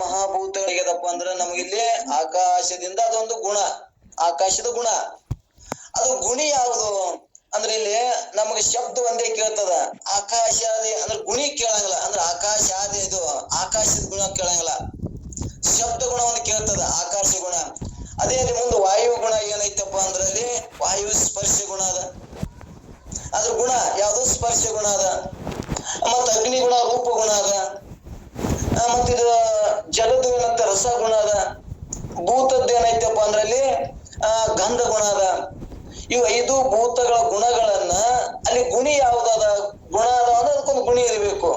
ಮಹಾಭೂತಗಳಿಗೆದಪ್ಪ ಅಂದ್ರ ನಮಗಿಲ್ಲಿ ಆಕಾಶದಿಂದ ಅದೊಂದು ಗುಣ, ಆಕಾಶದ ಗುಣ. ಅದು ಗುಣಿ ಯಾವುದು ಅಂದ್ರೆ ಇಲ್ಲಿ ನಮಗೆ ಶಬ್ದ ಒಂದೇ ಕೇಳ್ತದ. ಆಕಾಶ ಅಂದ್ರೆ ಗುಣಿ ಕೇಳಂಗಿಲ್ಲ. ಅಂದ್ರೆ ಆಕಾಶ ಇದು ಆಕಾಶದ ಗುಣ ಕೇಳಂಗಿಲ್ಲ. ಶಬ್ದ ಗುಣ ಒಂದು ಕೇಳ್ತದ, ಆಕಾಶ ಗುಣ. ಅದೇ ಅಲ್ಲಿ ಮುಂದೆ ವಾಯು ಗುಣ ಏನೈತಪ್ಪ ಅಂದ್ರೆ ಅಲ್ಲಿ ವಾಯು ಸ್ಪರ್ಶ ಗುಣ ಅದ. ಅದ್ರ ಗುಣ ಯಾವ್ದು ಸ್ಪರ್ಶ ಗುಣ ಅದ. ಮತ್ತ ಅಗ್ನಿ ಗುಣ ರೂಪ ಗುಣ ಅದ. ಮತ್ತಿದ ಜಲದ ಏನಂತ ರಸ ಗುಣ ಅದ. ಭೂತದ್ದು ಏನೈತಪ್ಪ ಅಂದ್ರೆ ಅಲ್ಲಿ ಗಂಧ ಗುಣ ಅದ. ಇವು 5 ಭೂತಗಳ ಗುಣಗಳನ್ನ ಅಲ್ಲಿ ಗುಣಿ ಯಾವ್ದದ ಗುಣ ಅದ ಅಂದ್ರೆ ಅದಕ್ಕೊಂದು ಗುಣಿ ಇರಬೇಕು.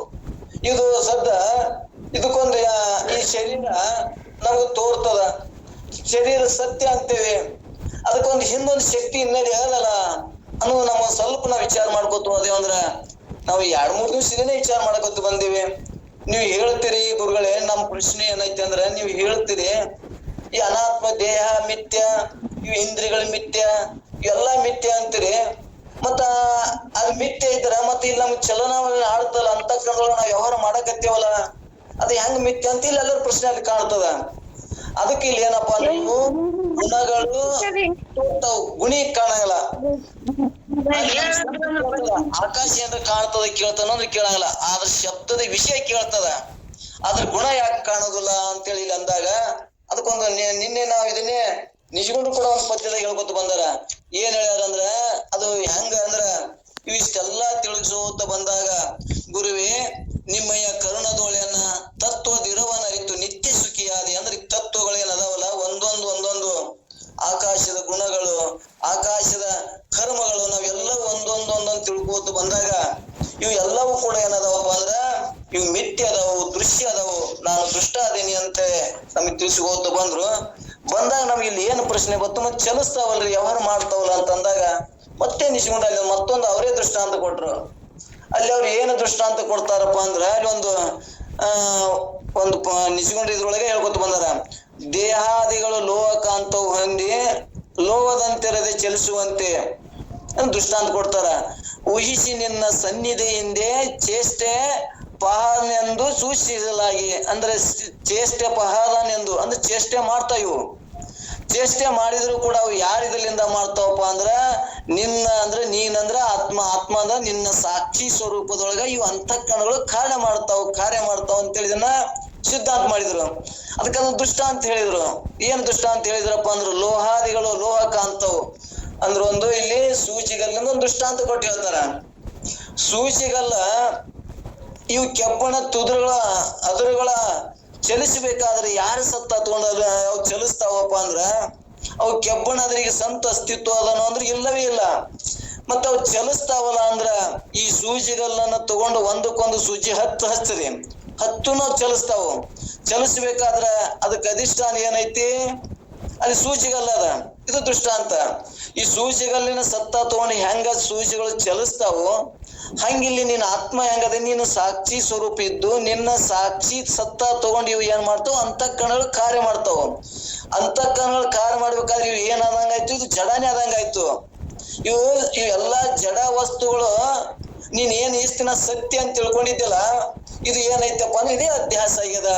ಇದು ಸದ್ದ ಇದಕ್ಕೊಂದು ಈ ಶರೀರ ನಮ್ಗೆ ತೋರ್ತದ, ಶರೀರ ಸತ್ಯ ಅಂತೇವಿ. ಅದಕ್ಕೊಂದು ಹಿಂದೊಂದು ಶಕ್ತಿ ಇನ್ನಡಿ ಹೇಳಲ್ಲ ಅನ್ನೋದು ನಮ್ಮ ಸ್ವಲ್ಪ ನಾವು ವಿಚಾರ ಮಾಡ್ಕೊತ ಹೋದೇವ್ ಅಂದ್ರ ನಾವು 2-3 ದಿವಸನೇ ವಿಚಾರ ಮಾಡ್ಕೊತ ಬಂದೀವಿ. ನೀವು ಹೇಳ್ತೀರಿ ಗುರುಗಳೇ, ನಮ್ಮ ಪ್ರಶ್ನೆ ಏನೈತೆ ಅಂದ್ರೆ ನೀವು ಹೇಳ್ತೀರಿ ಈ ಅನಾತ್ಮ ದೇಹ ಮಿಥ್ಯ, ಇವು ಇಂದ್ರಿಯಗಳ ಮಿಥ್ಯ, ಇವೆಲ್ಲ ಮಿಥ್ಯ ಅಂತೀರಿ. ಮತ್ತ ಅದು ಮಿಥ್ಯ ಇದ್ರ ಮತ್ತೆ ಇಲ್ಲಿ ನಮ್ಗೆ ಚಲನಾವಲನ ಆಡ್ತಲ್ಲ ಅಂತಕ್ಕಂಥ ನಾವು ವ್ಯವಹಾರ ಮಾಡಕತ್ತೇವಲ್ಲ, ಅದು ಹೆಂಗ್ ಮಿಥ್ಯ ಅಂತ ಇಲ್ಲಿ ಎಲ್ಲರ ಪ್ರಶ್ನೆ ಅಲ್ಲಿ ಕಾಣ್ತದ. ಅದಕ್ಕೆ ಇಲ್ಲಿ ಏನಪ್ಪಾ ಅಂದ್ರೆ ಗುಣಗಳು ಗುಣಿ ಕಾಣಂಗಿಲ್ಲ. ಆಕಾಶ ಏನ್ರ ಕಾಣ್ತದ ಕೇಳ್ತಾನ ಅಂದ್ರೆ ಕೇಳಂಗಿಲ್ಲ. ಆದ್ರ ಶಬ್ದದ ವಿಷಯ ಕೇಳ್ತದ, ಅದ್ರ ಗುಣ ಯಾಕೆ ಕಾಣೋದಿಲ್ಲ ಅಂತೇಳಿ ಇಲ್ಲಿ ಅಂದಾಗ ಅದಕ್ಕೊಂದು ನಿನ್ನೆ ನಾವು ಇದನ್ನೇ ನಿಜಗೊಂಡು ಕೂಡ ಒಂದು ಪದ್ಯದಾಗ ಹೇಳ್ಕೊತ ಬಂದಾರ. ಏನ್ ಹೇಳ್ಯಾರಂದ್ರ ಅದು ಹೆಂಗ ಅಂದ್ರ ಇವಿಷ್ಟೆಲ್ಲಾ ತಿಳಿಸೋತ ಬಂದಾಗ, ಗುರುವೇ ನಿಮ್ಮಯ್ಯ ಕರುಣದೊಳೆಯನ್ನ ತತ್ವದಿರವನರಿತು ನಿತ್ಯ ಸುಖಿಯಾದಿ. ಅಂದ್ರೆ ತತ್ವಗಳೇನದಾವಲ್ಲ ಒಂದೊಂದು ಆಕಾಶದ ಗುಣಗಳು, ಆಕಾಶದ ಕರ್ಮಗಳು ನಾವೆಲ್ಲ ಒಂದೊಂದೊಂದೊಂದು ತಿಳ್ಕೋತ ಬಂದಾಗ ಇವು ಎಲ್ಲವೂ ಕೂಡ ಏನದಾವಪ್ಪ ಅಂದ್ರ ಇವು ಮಿಥ್ಯ ಅದಾವು, ದೃಶ್ಯ ಅದಾವು, ನಾನು ದುಷ್ಟ ಅದೇನಿ ಅಂತ ನಮಗ್ ತಿಳಿಸ್ಕೋತ ಬಂದಾಗ ನಮ್ಗೆ ಇಲ್ಲಿ ಏನು ಪ್ರಶ್ನೆ ಬಂತು, ಮತ್ತೆ ಚಲಿಸ್ತಾವಲ್ರಿ ವ್ಯವಹಾರ ಮಾಡ್ತಾವಲ್ಲ ಅಂತಂದಾಗ ಮತ್ತೆ ನಿಶ್ಕೊಂಡ ಅಲ್ಲಿ ಮತ್ತೊಂದು ಅವರೇ ದೃಷ್ಟಾಂತ ಕೊಟ್ರು. ಅಲ್ಲಿ ಅವ್ರು ಏನು ದೃಷ್ಟಾಂತ ಕೊಡ್ತಾರಪ್ಪ ಅಂದ್ರ ಅಲ್ಲಿ ಒಂದು ನಿಶ್ಕೊಂಡ ಇದ್ರೊಳಗೆ ಹೇಳ್ಕೊತ ಬಂದಾರ. ದೇಹಾದಿಗಳು ಲೋಹಕಾಂತವು ಹೊಂದಿ ಲೋಹದಂತಿರದೆ ಚಲಿಸುವಂತೆ ದೃಷ್ಟಾಂತ ಕೊಡ್ತಾರ. ಊಹಿಸಿ ನಿನ್ನ ಸನ್ನಿಧಿ ಹಿಂದೆ ಚೇಷ್ಟೆ ಪಹಾನೆಂದು ಸೂಚಿಸಲಾಗಿ. ಅಂದ್ರೆ ಚೇಷ್ಟೆ ಪಹಾದನೆಂದು ಅಂದ್ರೆ ಚೇಷ್ಟೆ ಮಾಡ್ತಾ ಇವು. ಚೇಷ್ಟೆ ಮಾಡಿದ್ರು ಕೂಡ ಅವು ಯಾರಿದ್ರಲಿಂದ ಮಾಡ್ತಾವಪ್ಪ ಅಂದ್ರ ನಿನ್ನ ಅಂದ್ರೆ ನೀನಂದ್ರ ಆತ್ಮ, ಆತ್ಮ ಅಂದ್ರ ನಿನ್ನ ಸಾಕ್ಷಿ ಸ್ವರೂಪದೊಳಗ ಇವು ಅಂತಃಕರಣಗಳು ಕಾರ್ಯ ಮಾಡ್ತಾವ ಅಂತೇಳಿ ಇದನ್ನ ಸಿದ್ಧಾಂತ ಮಾಡಿದ್ರು. ಅದಕ್ಕದು ದುಷ್ಟ ಅಂತ ಹೇಳಿದ್ರು. ಏನ್ ದುಷ್ಟ ಅಂತ ಹೇಳಿದ್ರಪ್ಪ ಅಂದ್ರ ಲೋಹಾದಿಗಳು ಲೋಹಕಾಂತವು ಅಂದ್ರ ಒಂದು ಇಲ್ಲಿ ಸೂಜಿಗಲ್ಲಿಂದ ಒಂದು ದೃಷ್ಟಾಂತ ಕೊಟ್ಟು ಹೇಳ್ತಾರ. ಸೂಜಿಗಲ್ಲ ಇವು ಕೆಬ್ಬಣ ಅದುರುಗಳ ಚಲಿಸಬೇಕಾದ್ರೆ ಯಾರು ಸತ್ತ ತಗೊಂಡ ಅವು ಚಲಿಸ್ತಾವಪ್ಪ ಅಂದ್ರ ಅವು ಕೆಬ್ಬಣದ್ರಿಗೆ ಸಂತ ಅಸ್ತಿತ್ವ ಅದನೋ ಅಂದ್ರೆ ಇಲ್ಲವೇ ಇಲ್ಲ. ಮತ್ತ ಅವು ಚಲಿಸ್ತಾವಲ್ಲ ಅಂದ್ರ ಈ ಸೂಜಿಗಲ್ಲನ್ನ ತಗೊಂಡು ಒಂದಕ್ಕೊಂದು ಸೂಜಿ ಹಚ್ಚರಿ ಹತ್ತುನು ಚಲಿಸ್ತಾವು. ಚಲಿಸ್ಬೇಕಾದ್ರ ಅದಕ್ಕೆ ಅಧಿಷ್ಠಾನ ಏನೈತಿ, ಅಲ್ಲಿ ಸೂಜಿಗಲ್ಲ ಅದ. ಇದು ದೃಷ್ಟಾಂತ. ಈ ಸೂಜಿಗಲ್ಲಿನ ಸತ್ತ ತಗೊಂಡು ಹೆಂಗ ಸೂಜಿಗಳು ಚಲಿಸ್ತಾವು ಹಂಗಿಲ್ಲಿ ನಿನ್ನ ಆತ್ಮ ಹೆಂಗದ, ನೀನು ಸಾಕ್ಷಿ ಸ್ವರೂಪ ಇದ್ದು ನಿನ್ನ ಸಾಕ್ಷಿ ಸತ್ತ ತಗೊಂಡು ಇವು ಏನ್ ಮಾಡ್ತಾವ, ಅಂತಃಕರಣಗಳು ಕಾರ್ಯ ಮಾಡ್ತಾವ. ಅಂತಃಕರಣಗಳು ಕಾರ್ಯ ಮಾಡ್ಬೇಕಾದ್ರೆ ಇವು ಏನಾದಂಗಾಯ್ತು, ಇದು ಜಡನೇ ಆದಂಗಾಯ್ತು. ಇವೆಲ್ಲಾ ಜಡ ವಸ್ತುಗಳು ನೀನ್ ಏನ್ ಇಷ್ಟಿನ ಸತ್ಯ ಅಂತ ತಿಳ್ಕೊಂಡಿದ್ದಿಲ್ಲ, ಇದು ಏನೈತಪ್ಪ ಅಂದ್ರೆ ಇದೇ ಅಧ್ಯಾಸ ಆಗ್ಯದ.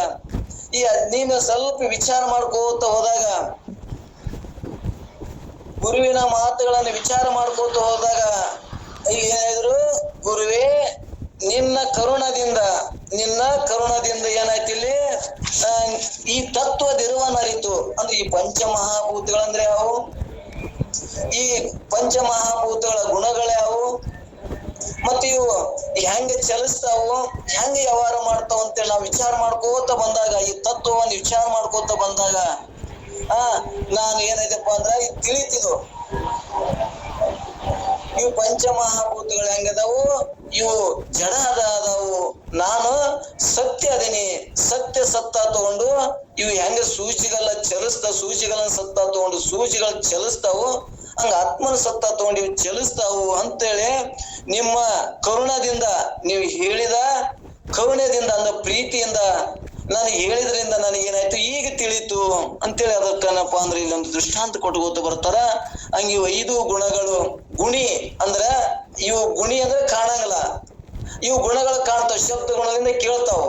ನೀನು ಸ್ವಲ್ಪ ವಿಚಾರ ಮಾಡ್ಕೋತ ಹೋದಾಗ, ಗುರುವಿನ ಮಾತುಗಳನ್ನು ವಿಚಾರ ಮಾಡ್ಕೋತ ಹೋದಾಗ ಏನ್ ಹೇಳಿದ್ರು, ಗುರುವೇ ನಿನ್ನ ಕರುಣದಿಂದ ಏನಾಯ್ತು ಇಲ್ಲಿ ಈ ತತ್ವದಿರುವನರಿತು. ಅಂದ್ರೆ ಈ ಪಂಚಮಹಾಭೂತಗಳಂದ್ರೆ ಯಾವು, ಈ ಪಂಚಮಹಾಭೂತಗಳ ಗುಣಗಳ್ಯಾವು, ಮತ್ತೆ ಇವು ಹೆಂಗ ಚಲಿಸ್ತಾವು, ಹೆಂಗ ವ್ಯವಹಾರ ಮಾಡ್ತಾವ ಅಂತೇಳಿ ನಾವು ವಿಚಾರ ಮಾಡ್ಕೋತ ಬಂದಾಗ, ಈ ತತ್ವವನ್ನು ವಿಚಾರ ಮಾಡ್ಕೋತ ಬಂದಾಗ ನಾನು ಏನೈತಪ್ಪ ಅಂದ್ರ ಇದು ತಿಳಿತಿದ್ದು. ಇವು ಪಂಚಮಹಾಭೂತಗಳು ಹೆಂಗದಾವು, ಇವು ಜಡ ಅದಾವು, ನಾನು ಸತ್ಯ ಅದೇನಿ. ಸತ್ಯ ಸತ್ತ ತಗೊಂಡು ಇವು ಹೆಂಗ ಸೂಜಿಗಳನ್ನ ಸತ್ತ ತಗೊಂಡು ಸೂಜಿಗಳು ಚಲಿಸ್ತಾವು, ಹಂಗ ಆತ್ಮನ ಸತ್ತ ತಗೊಂಡು ಇವು ಚಲಿಸ್ತಾವು ಅಂತೇಳಿ ನಿಮ್ಮ ಕರುಣದಿಂದ ನೀವು ಹೇಳಿದ ಕರುಣೆದಿಂದ ಅಂದ ಪ್ರೀತಿಯಿಂದ ನಾನು ಹೇಳಿದ್ರಿಂದ ನನಗೇನಾಯ್ತು ಈಗ ತಿಳಿತು ಅಂತೇಳಿ ಅದಕ್ಕನಪ್ಪ ಅಂದ್ರೆ ಇಲ್ಲೊಂದು ದೃಷ್ಟಾಂತ ಕೊಟ್ಕೋತ ಬರ್ತಾರ. ಹಂಗ ಇವು 5 ಗುಣಗಳು ಗುಣಿ ಅಂದ್ರ ಇವು ಗುಣಿ ಅಂದ್ರೆ ಕಾಣಂಗಿಲ್ಲ, ಇವು ಗುಣಗಳು ಕಾಣ್ತಾವ, ಶಬ್ದ ಗುಣದಿಂದ ಕೇಳ್ತಾವ.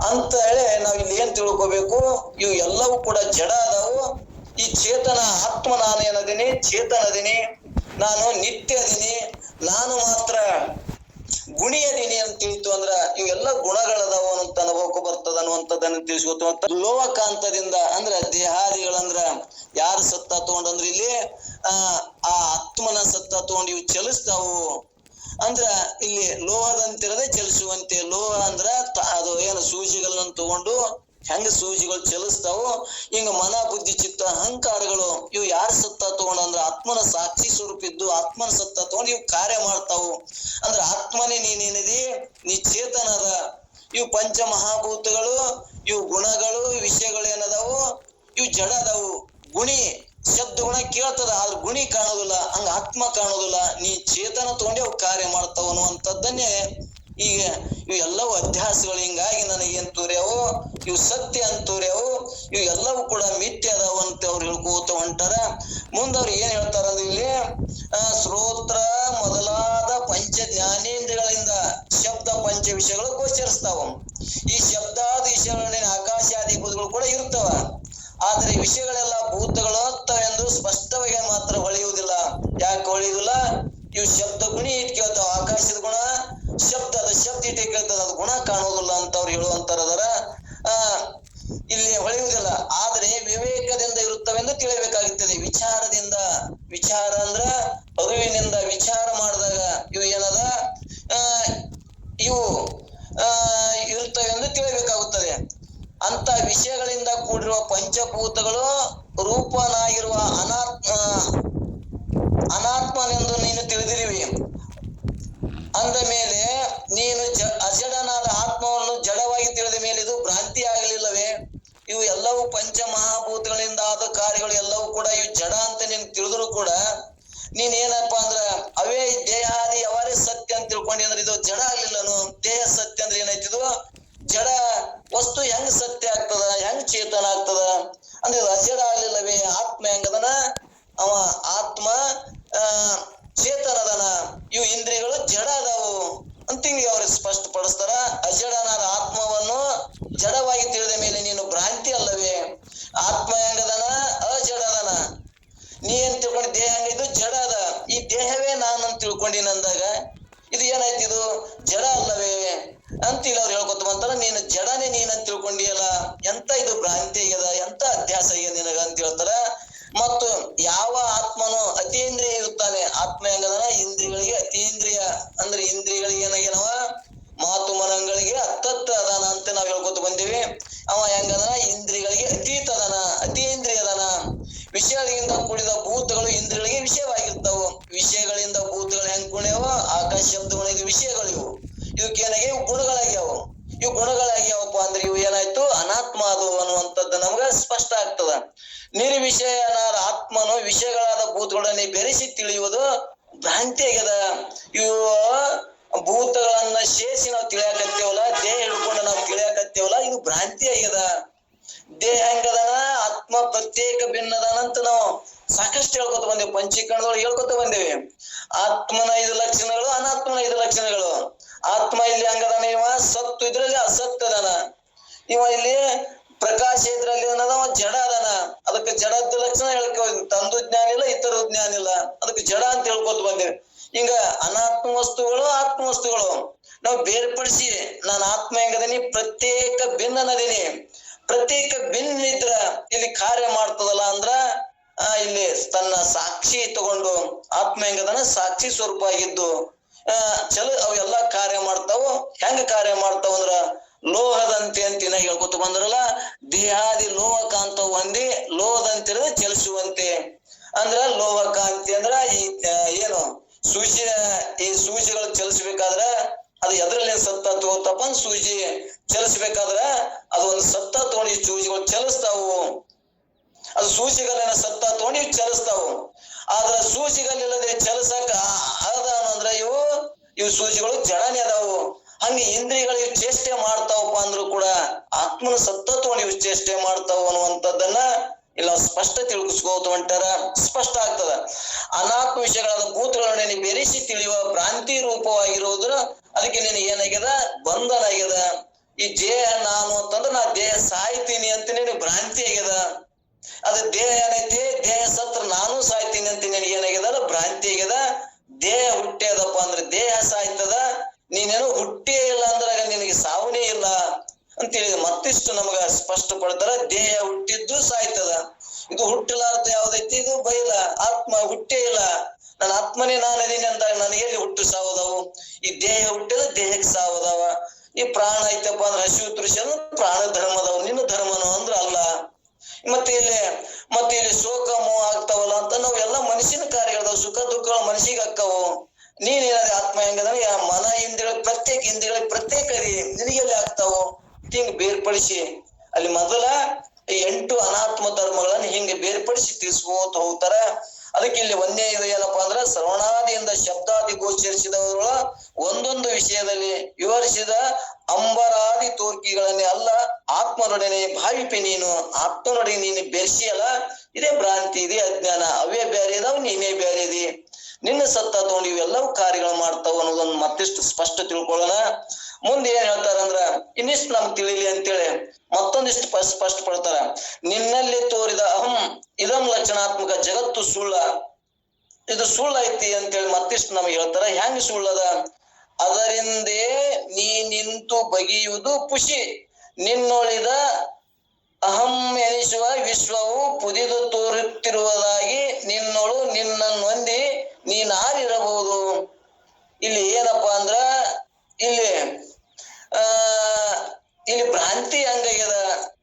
ಅಂತ ಹೇಳಿ ನಾವ್ ಇಲ್ಲಿ ಏನ್ ತಿಳ್ಕೊಬೇಕು, ಇವು ಎಲ್ಲವೂ ಕೂಡ ಜಡ ಅದಾವು. ಈ ಚೇತನ ಆತ್ಮ ನಾನು ಏನದೀನಿ, ಚೇತನ ಅದೀನಿ, ನಾನು ನಿತ್ಯ ಅದೀನಿ, ನಾನು ಮಾತ್ರ ಗುಣಿ ಅದೀನಿ ಅಂತ ತಿಳಿತು ಅಂದ್ರ ಇವೆಲ್ಲ ಗುಣಗಳದಾವ ಅಂತ ಅನುಭವಕ್ಕೂ ಬರ್ತದ ಅನ್ನುವಂಥದ್ದನ್ನ ತಿಳಿಸ್ಕೊತ ಲೋಹಕಾಂತದಿಂದ ಅಂದ್ರ ದೇಹಾದಿಗಳಂದ್ರ ಯಾರು ಸತ್ತ ತಗೊಂಡಂದ್ರ ಇಲ್ಲಿ ಆ ಆತ್ಮನ ಸತ್ತ ತಗೊಂಡು ಇವು ಚಲಿಸ್ತಾವು. ಅಂದ್ರ ಇಲ್ಲಿ ಲೋಹದಂತಿರದೆ ಚಲಿಸುವಂತೆ. ಲೋಹ ಅಂದ್ರ ಅದು ಏನು ಸೂಜಿಗಳನ್ನ ತಗೊಂಡು ಹೆಂಗ ಸೂಜಿಗಳು ಚಲಿಸ್ತಾವು, ಹಿಂಗ ಮನ ಬುದ್ಧಿ ಚಿತ್ತ ಅಹಂಕಾರಗಳು ಇವು ಯಾರು ಸತ್ತ ತಗೊಂಡು ಅಂದ್ರ ಆತ್ಮನ ಸಾಕ್ಷಿ ಸ್ವರೂಪ ಇದ್ದು ಆತ್ಮನ ಸತ್ತ ತಗೊಂಡು ಇವು ಕಾರ್ಯ ಮಾಡ್ತಾವು. ಅಂದ್ರ ಆತ್ಮನೇ ನೀನೇನಿದಿ, ನೀ ಚೇತನದ. ಇವು ಪಂಚ ಮಹಾಭೂತಗಳು, ಇವು ಗುಣಗಳು, ವಿಷಯಗಳು ಏನದಾವು, ಇವು ಜಡ ಅದಾವು. ಗುಣಿ ಶಬ್ದ ಗುಣ ಕೇಳ್ತದ, ಆದ್ರ ಗುಣಿ ಕಾಣೋದಿಲ್ಲ, ಹಂಗ ಆತ್ಮ ಕಾಣೋದಿಲ್ಲ. ನೀ ಚೇತನ ತಗೊಂಡೆ ಅವು ಕಾರ್ಯ ಮಾಡ್ತಾವ ಅನ್ನುವಂಥದ್ದನ್ನೇ ಈಗ ಇವು ಎಲ್ಲವೂ ಅಧ್ಯಾಸಗಳು. ಹಿಂಗಾಗಿ ನನಗೇನ್ ತೋರ್ಯಾವು, ಇವು ಸತ್ಯ ಅಂತ ತೋರ್ಯಾವು, ಇವು ಎಲ್ಲವೂ ಕೂಡ ಮಿಥ್ಯ ಅದಾವ ಅಂತ ಅವ್ರು ಹೇಳ್ಕೋತ ಹೊಂಟಾರ. ಮುಂದವ್ರು ಏನ್ ಹೇಳ್ತಾರ ಅಂದ್ರೆ ಇಲ್ಲಿ ಶ್ರೋತ್ರ ಮೊದಲಾದ ಪಂಚ ಜ್ಞಾನೇಂದ್ರಿಯಗಳಿಂದ ಶಬ್ದ ಪಂಚ ವಿಷಯಗಳು ಗೋಚರಿಸ್ತಾವ. ಈ ಶಬ್ದಾದ ವಿಷಯಗಳನ್ನ ಆಕಾಶಾದಿ ಭೂತಗಳು ಕೂಡ ಇರ್ತಾವ. ಆದ್ರೆ ವಿಷಯಗಳೆಲ್ಲ ಭೂತಗಳು ಎಂದು ಸ್ಪಷ್ಟವಾಗಿ ಮಾತ್ರ ಹೊಳೆಯುವುದಿಲ್ಲ. ಯಾಕೆ ಹೊಳೆಯುವುದಿಲ್ಲ? ಇವು ಶಬ್ದ ಗುಣಿ ಇಟ್ ಕೇಳ್ತಾವ. ಆಕಾಶದ ಗುಣ ಶಬ್ದದ ಶಬ್ದ ಇಟ್ ಕೇಳ್ತದ, ಅದು ಗುಣ ಕಾಣುವುದಿಲ್ಲ ಅಂತ ಅವ್ರು ಹೇಳುವಂತಾರದಾರ. ಇಲ್ಲಿ ಹೊಳೆಯುವುದಿಲ್ಲ. ಆದ್ರೆ ವಿವೇಕದಿಂದ ಇರುತ್ತವೆಂದು ತಿಳಿಯಬೇಕಾಗುತ್ತದೆ. ವಿಚಾರದಿಂದ, ವಿಚಾರ ಅಂದ್ರ ಅರಿವಿನಿಂದ ವಿಚಾರ ಮಾಡಿದಾಗ ಇವು ಏನದ ಇವು ಇರುತ್ತವೆಂದು ತಿಳಿಯಬೇಕಾಗುತ್ತದೆ. ಅಂತ ವಿಷಯಗಳಿಂದ ಕೂಡಿರುವ ಪಂಚಭೂತಗಳು ರೂಪನಾಗಿರುವ ಅನಾತ್ಮನೆಂದು ನೀನು ತಿಳಿದಿರುವಿ. ಅಂದ ಮೇಲೆ ನೀನು ಅಜಡನಾದ ಆತ್ಮವನ್ನು ಜಡವಾಗಿ ತಿಳಿದ ಮೇಲೆ ಇದು ಭ್ರಾಂತಿ ಆಗಲಿಲ್ಲವೇ? ಇವು ಎಲ್ಲವೂ ಪಂಚ ಮಹಾಭೂತಗಳಿಂದ ಆದ ಕಾರ್ಯಗಳು ಎಲ್ಲವೂ ಕೂಡ ಇವು ಜಡ ಅಂತ ನೀನು ತಿಳಿದ್ರು ಕೂಡ ನೀನೇನಪ್ಪಾ ಅಂದ್ರ ಅವೇ ದೇಹಾದಿ ಅವರೇ ಸತ್ಯ ಅಂತ ತಿಳ್ಕೊಂಡಿ ಅಂದ್ರೆ ಇದು ಜಡ ಆಗ್ಲಿಲ್ಲನು. ದೇಹ ಸತ್ಯ ಅಂದ್ರೆ ಏನಾಯ್ತಿದು? ಜಡ ವಸ್ತು ಹೆಂಗ್ ಸತ್ಯ ಆಗ್ತದ, ಹೆಂಗ್ ಚೇತನ ಆಗ್ತದ ಅಂದ್ರೆ ಇದು ಅಜಡ ಆಗ್ಲಿಲ್ಲವೇ? ಆತ್ಮ ಹೆಂಗದನ? ಅವ ಆತ್ಮ ಚೇತನದನ. ಇವು ಇಂದ್ರಿಯಗಳು ಜಡ ಅದಾವು ಅಂತ ಹಿಂಗೆ ಅವ್ರಿಗೆ ಸ್ಪಷ್ಟಪಡಿಸ್ತಾರ. ಅಜಡನಾದ ಆತ್ಮವನ್ನು ಜಡವಾಗಿ ತಿಳಿದ ಮೇಲೆ ನೀನು ಭ್ರಾಂತಿ ಅಲ್ಲವೇ? ಆತ್ಮ ಹೆಂಗದನ? ಅಜಡದನ. ನೀ ಏನ್ ತಿಳ್ಕೊಂಡಿ? ದೇಹ ಇದು ಜಡ ಅದ, ಈ ದೇಹವೇ ನಾನು ಅಂತ ತಿಳ್ಕೊಂಡಿನಂದಾಗ ಇದು ಏನಾಯ್ತು? ಇದು ಜಡ ಅಲ್ಲವೇ ಅಂತಿಲ್ಲ ಅವ್ರು ಹೇಳ್ಕೊತ ಬಂತಾರ. ನೀನು ಜಡನೇ ನೀನಂತ ತಿಳ್ಕೊಂಡಿಯಲ್ಲ, ಎಂತ ಇದು ಭ್ರಾಂತಿ ಆಗ್ಯದ, ಎಂತ ಅಧ್ಯಾಸ ಆಗ್ಯದ ನಿನಗ ಅಂತ ಹೇಳ್ತಾರ. ಮತ್ತು ಯಾವ ಆತ್ಮನು ಅತೀಂದ್ರಿಯ ಇರುತ್ತಾನೆ, ಆತ್ಮ ಹೆಂಗದನ? ಇಂದ್ರಿಯಗಳಿಗೆ ಅತೀಂದ್ರಿಯ ಅಂದ್ರೆ ಇಂದ್ರಿಯಗಳಿಗೆ ಏನಾಗ್ಯನವ? ಮಾತು ಮನಗಳಿಗೆ ಅತ್ತತ್ತ ಅದಾನ ಅಂತ ನಾವ್ ಹೇಳ್ಕೊತ ಬಂದೀವಿ. ಅವ ಹೆಂಗದನ? ಇಂದ್ರಿಯಗಳಿಗೆ ಅತೀತ ಅದಾನ, ಅತೀಂದ್ರಿಯದನ. ವಿಷಯಗಳಿಂದ ಕೂಡಿದ ಭೂತಗಳು ಇಂದ್ರಿಯಗಳಿಗೆ ವಿಷಯವಾಗಿರ್ತಾವು. ವಿಷಯಗಳಿಂದ ಭೂತಗಳು ಹೆಂಗ್ ಕುಣ್ಯಾವ? ಆಕಾಶ ಶಬ್ದಗಳು ಇದು ವಿಷಯಗಳಿವು. ಇವಕ್ಕೇನಾಗಿ ಇವು ಗುಣಗಳಾಗ್ಯಾವ. ಇವು ಗುಣಗಳಾಗ್ಯಾವಪ್ಪ ಅಂದ್ರೆ ಇವು ಏನಾಯ್ತು? ಅನಾತ್ಮ ಅದು ಅನ್ನುವಂಥದ್ದು ನಮ್ಗ ಸ್ಪಷ್ಟ ಆಗ್ತದ. ನಿರ್ವಿಷಯನಾದ ಆತ್ಮನು ವಿಷಯಗಳಾದ ಭೂತಗಳನ್ನೇ ಬೆರೆಸಿ ತಿಳಿಯುವುದು ಭ್ರಾಂತಿ ಆಗ್ಯದ. ಇವು ಭೂತಗಳನ್ನ ಸೇರಿಸಿ ನಾವು ತಿಳಿಯಾಕತ್ತೇವಲ್ಲ, ದೇಹ ಹಿಡ್ಕೊಂಡು ನಾವು ತಿಳಿಯಾಕತ್ತೇವಲ್ಲ, ಇದು ಭ್ರಾಂತಿ ಆಗ್ಯದ. ದೇಹ ಹೆಂಗದನ? ಆತ್ಮ ಪ್ರತ್ಯೇಕ ಭಿನ್ನದನಂತ ನಾವು ಸಾಕಷ್ಟು ಹೇಳ್ಕೊತ ಬಂದೇವಿ. ಪಂಚೀಕರಣದೊಳಗೆ ಹೇಳ್ಕೊತ ಬಂದೇವಿ. ಆತ್ಮನ 5 ಲಕ್ಷಣಗಳು, ಅನಾತ್ಮನ 5 ಲಕ್ಷಣಗಳು. ಆತ್ಮ ಇಲ್ಲಿ ಹಂಗದಾನ, ಇವ ಸತ್ತು ಇದ್ರಲ್ಲಿ ಅಸತ್ತದನ. ಇವ ಇಲ್ಲಿ ಪ್ರಕಾಶ ಇದ್ರಲ್ಲಿ ಏನದವ? ಜಡ ಅದನ. ಅದಕ್ಕೆ ಜಡದ ಲಕ್ಷಣ ಹೇಳ್ಕೊ. ತಂದು ಜ್ಞಾನ ಇಲ್ಲ, ಇತರ ಜ್ಞಾನ ಇಲ್ಲ, ಅದಕ್ಕೆ ಜಡ ಅಂತ ಹೇಳ್ಕೊತ ಬಂದೇವಿ. ಹಿಂಗ ಅನಾತ್ಮ ವಸ್ತುಗಳು, ಆತ್ಮ ವಸ್ತುಗಳು ನಾವು ಬೇರ್ಪಡಿಸಿ ನಾನು ಆತ್ಮ ಹೆಂಗದೀನಿ? ಪ್ರತ್ಯೇಕ ಭಿನ್ನನದೀನಿ. ಪ್ರತ್ಯೇಕ ಭಿನ್ನ ಇದ್ರ ಇಲ್ಲಿ ಕಾರ್ಯ ಮಾಡ್ತದಲ್ಲ ಅಂದ್ರ ಇಲ್ಲಿ ತನ್ನ ಸಾಕ್ಷಿ ತಗೊಂಡು ಆತ್ಮ ಹೆಂಗದನ? ಸಾಕ್ಷಿ ಸ್ವರೂಪ ಆಗಿದ್ದು ಅವೆಲ್ಲ ಕಾರ್ಯ ಮಾಡ್ತಾವ. ಹೆಂಗ ಕಾರ್ಯ ಮಾಡ್ತಾವ ಅಂದ್ರ ಲೋಹದಂತೆ ಅಂತಿನ ಹೇಳ್ಕೊತ ಬಂದ್ರಲ್ಲ. ದೇಹಾದಿ ಲೋಹಕಾಂತ ಹೊಂದಿ ಲೋಹದಂತಿರದೆ ಚಲಿಸುವಂತೆ. ಅಂದ್ರ ಲೋಹಕಾಂತಿ ಅಂದ್ರ ಈ ಏನು ಸೂಜಿ, ಈ ಸೂಜಿಗಳು ಚಲಿಸ್ಬೇಕಾದ್ರ ಅದು ಎದ್ರಲ್ಲಿ ಸತ್ತ ತಗೋತಪ್ಪ? ಸೂಜಿ ಚಲಿಸ್ಬೇಕಾದ್ರ ಅದು ಒಂದು ಸತ್ತ ತಗೊಂಡು ಈ ಸೂಜಿಗಳು ಚಲಿಸ್ತಾವು. ಅದು ಸೂಜಿಗಳನ್ನ ಸತ್ತ ತಗೊಂಡು ಚಲಿಸ್ತಾವು. ಆದ್ರ ಸೂಜಿಗಳಿಲ್ಲದೆ ಚಲಿಸಕ ಅದಾನಂದ್ರ ಇವು ಸೂಜಿಗಳು ಜಡನೇ ಅದಾವು. ಹಂಗೆ ಇಂದ್ರಿಯಗಳಿಗೆ ಚೇಷ್ಟೆ ಮಾಡ್ತಾವಪ್ಪ ಅಂದ್ರು ಕೂಡ ಆತ್ಮನ ಸತ್ತ ತಗೊಂಡು ಇವು ಚೇಷ್ಟೆ ಮಾಡ್ತಾವ ಅನ್ನುವಂಥದ್ದನ್ನ ಇಲ್ಲ ಸ್ಪಷ್ಟ ತಿಳ್ಕಿಸ್ಕೋತ ಹೊಂಟಾರ. ಸ್ಪಷ್ಟ ಆಗ್ತದ. ಅನಾತ್ಮ ವಿಷಯಗಳಾದ ಭೂತಗಳನ್ನು ನೀನು ಬೆರೆಸಿ ತಿಳಿಯುವ ಭ್ರಾಂತಿ ರೂಪವಾಗಿರುವುದು ಅದಕ್ಕೆ ನಿನಗೆ ಏನಾಗ್ಯದ? ಬಂಧನ ಆಗ್ಯದ. ಈ ದೇಹ ನಾನು ಅಂತಂದ್ರೆ ನಾ ದೇಹ ಸಾಯ್ತೀನಿ ಅಂತ ನಿನಗೆ ಭ್ರಾಂತಿ ಆಗ್ಯದ. ಅದು ದೇಹ ಏನೈತಿ, ದೇಹ ಸತ್ರ ನಾನು ಸಾಯ್ತೀನಿ ಅಂತ ನಿನಗೆ ಏನಾಗ್ಯದ, ಭ್ರಾಂತಿ ಆಗ್ಯದ. ದೇಹ ಹುಟ್ಟ್ಯದಪ್ಪ ಅಂದ್ರೆ ದೇಹ ಸಾಯ್ತದ, ನೀನೇನೋ ಹುಟ್ಟೇ ಇಲ್ಲ ಅಂದ್ರಾಗ ನಿನಗೆ ಸಾವನೇ ಇಲ್ಲ ಅಂತೇಳಿ ಮತ್ತಿಷ್ಟು ನಮಗ ಸ್ಪಷ್ಟ ಪಡ್ತಾರ. ದೇಹ ಹುಟ್ಟಿದ್ದು ಸಾಯ್ತದ, ಇದು ಹುಟ್ಟಲಾರ್ದ ಯಾವ್ದೈತಿ, ಇದು ಬೈಲ ಆತ್ಮ ಹುಟ್ಟೇ ಇಲ್ಲ. ನನ್ನ ಆತ್ಮನೇ ನಾನು ಅದೀನಿ ಅಂದಾಗ ನನಗೆ ಎಲ್ಲಿ ಹುಟ್ಟು ಸಾವುದಾವು? ಈ ದೇಹ ಹುಟ್ಟಿದ ದೇಹಕ್ಕೆ ಸಾವುದಾವ. ಈ ಪ್ರಾಣ ಐತಪ್ಪ ಅಂದ್ರೆ ಹಸಿವು ತೃಷನು ಪ್ರಾಣ ಧರ್ಮದವ, ನಿನ್ನ ಧರ್ಮನು ಅಂದ್ರ ಅಲ್ಲ. ಮತ್ತೆ ಇಲ್ಲಿ ಶೋಕ ಮೋಹ ಆಗ್ತಾವಲ್ಲ ಅಂತ ನಾವು ಎಲ್ಲ ಮನುಷ್ಯನ ಕಾರ್ಯಗಳದಾವ, ಸುಖ ದುಃಖಗಳು ಮನಸ್ಸಿಗೆ ಅಕ್ಕವು. ನೀನೇನಾದ್ರೆ ಆತ್ಮ ಹೆಂಗಂದ್ರೆ ಮನ ಇಂದ್ರಿಯಗಳಿಗೆ ಪ್ರತ್ಯೇಕ, ಇಂದ್ರಿಯಗಳಿಗೆ ಪ್ರತ್ಯೇಕ ಅದಿ, ನಿನಗೆಲ್ಲಿ ಆಗ್ತಾವು? ಹಿಂಗ್ ಬೇರ್ಪಡಿಸಿ ಅಲ್ಲಿ ಮೊದಲ 8 ಅನಾತ್ಮ ಧರ್ಮಗಳನ್ನ ಹಿಂಗೆ ಬೇರ್ಪಡಿಸಿ ತಿಳಿಸ್ಕೋತ ಹೋಗ್ತಾರ. ಅದಕ್ಕೆ ಇಲ್ಲಿ ಒಂದೇ ಇದು ಏನಪ್ಪಾ ಅಂದ್ರೆ ಶ್ರವಣಾದಿಯಿಂದ ಶಬ್ದಾದಿ ಗೋಚರಿಸಿದವರ ಒಂದೊಂದು ವಿಷಯದಲ್ಲಿ ವಿವರಿಸಿದ ಅಂಬರಾದಿ ತೋರ್ಕಿಗಳನ್ನೇ ಅಲ್ಲ, ಆತ್ಮನೊಡನೆ ಭಾವಿಪಿ ನೀನು, ಆತ್ಮನೊಡನೆ ನೀನು ಬೆರ್ಸಿಯಲ್ಲ. ಇದೇ ಭ್ರಾಂತಿ, ಇದೇ ಅಜ್ಞಾನ. ಅವೇ ಬೇರೆ ಇದಾವ್, ನೀನೇ ಬೇರೆ ಇದಿ. ನಿನ್ನ ಸತ್ತ ತಗೊಂಡು ಇವೆಲ್ಲವೂ ಕಾರ್ಯಗಳು ಮಾಡ್ತಾವ ಅನ್ನೋದನ್ನ ಮತ್ತಿಷ್ಟು ಸ್ಪಷ್ಟ ತಿಳ್ಕೊಳ್ಳೋಣ. ಮುಂದೆ ಏನ್ ಹೇಳ್ತಾರಂದ್ರ ಇನ್ನಿಷ್ಟು ನಮ್ಗೆ ತಿಳಿಲಿ ಅಂತೇಳಿ ಮತ್ತೊಂದಿಷ್ಟು ಸ್ಪಷ್ಟ ಪಡ್ತಾರ. ನಿನ್ನಲ್ಲಿ ತೋರಿದ ಅಹಂ ಇದಂ ಲಕ್ಷಣಾತ್ಮಕ ಜಗತ್ತು ಸುಳ್ಳ, ಇದು ಸುಳ್ಳೈತಿ ಅಂತೇಳಿ ಮತ್ತಿಷ್ಟು ನಮ್ಗೆ ಹೇಳ್ತಾರ. ಹೆಂಗ್ ಸುಳ್ಳದ? ಅದರಿಂದೇ ನೀ ನಿಂತು ಬಗೆಯುವುದು ಪುಷಿ, ನಿನ್ನೊಳಿದ ಅಹಂ ಎನಿಸುವ ವಿಶ್ವವು ಪುದಿದು ತೋರುತ್ತಿರುವುದಾಗಿ ನಿನ್ನೊಳು ನಿನ್ನನ್ನು ಹೊಂದಿ ನೀನಾರಿರಬಹುದು. ಇಲ್ಲಿ ಏನಪ್ಪಾ ಅಂದ್ರ ಇಲ್ಲಿ ಭ್ರಾಂತಿ ಹಂಗಾಗ್ಯದ,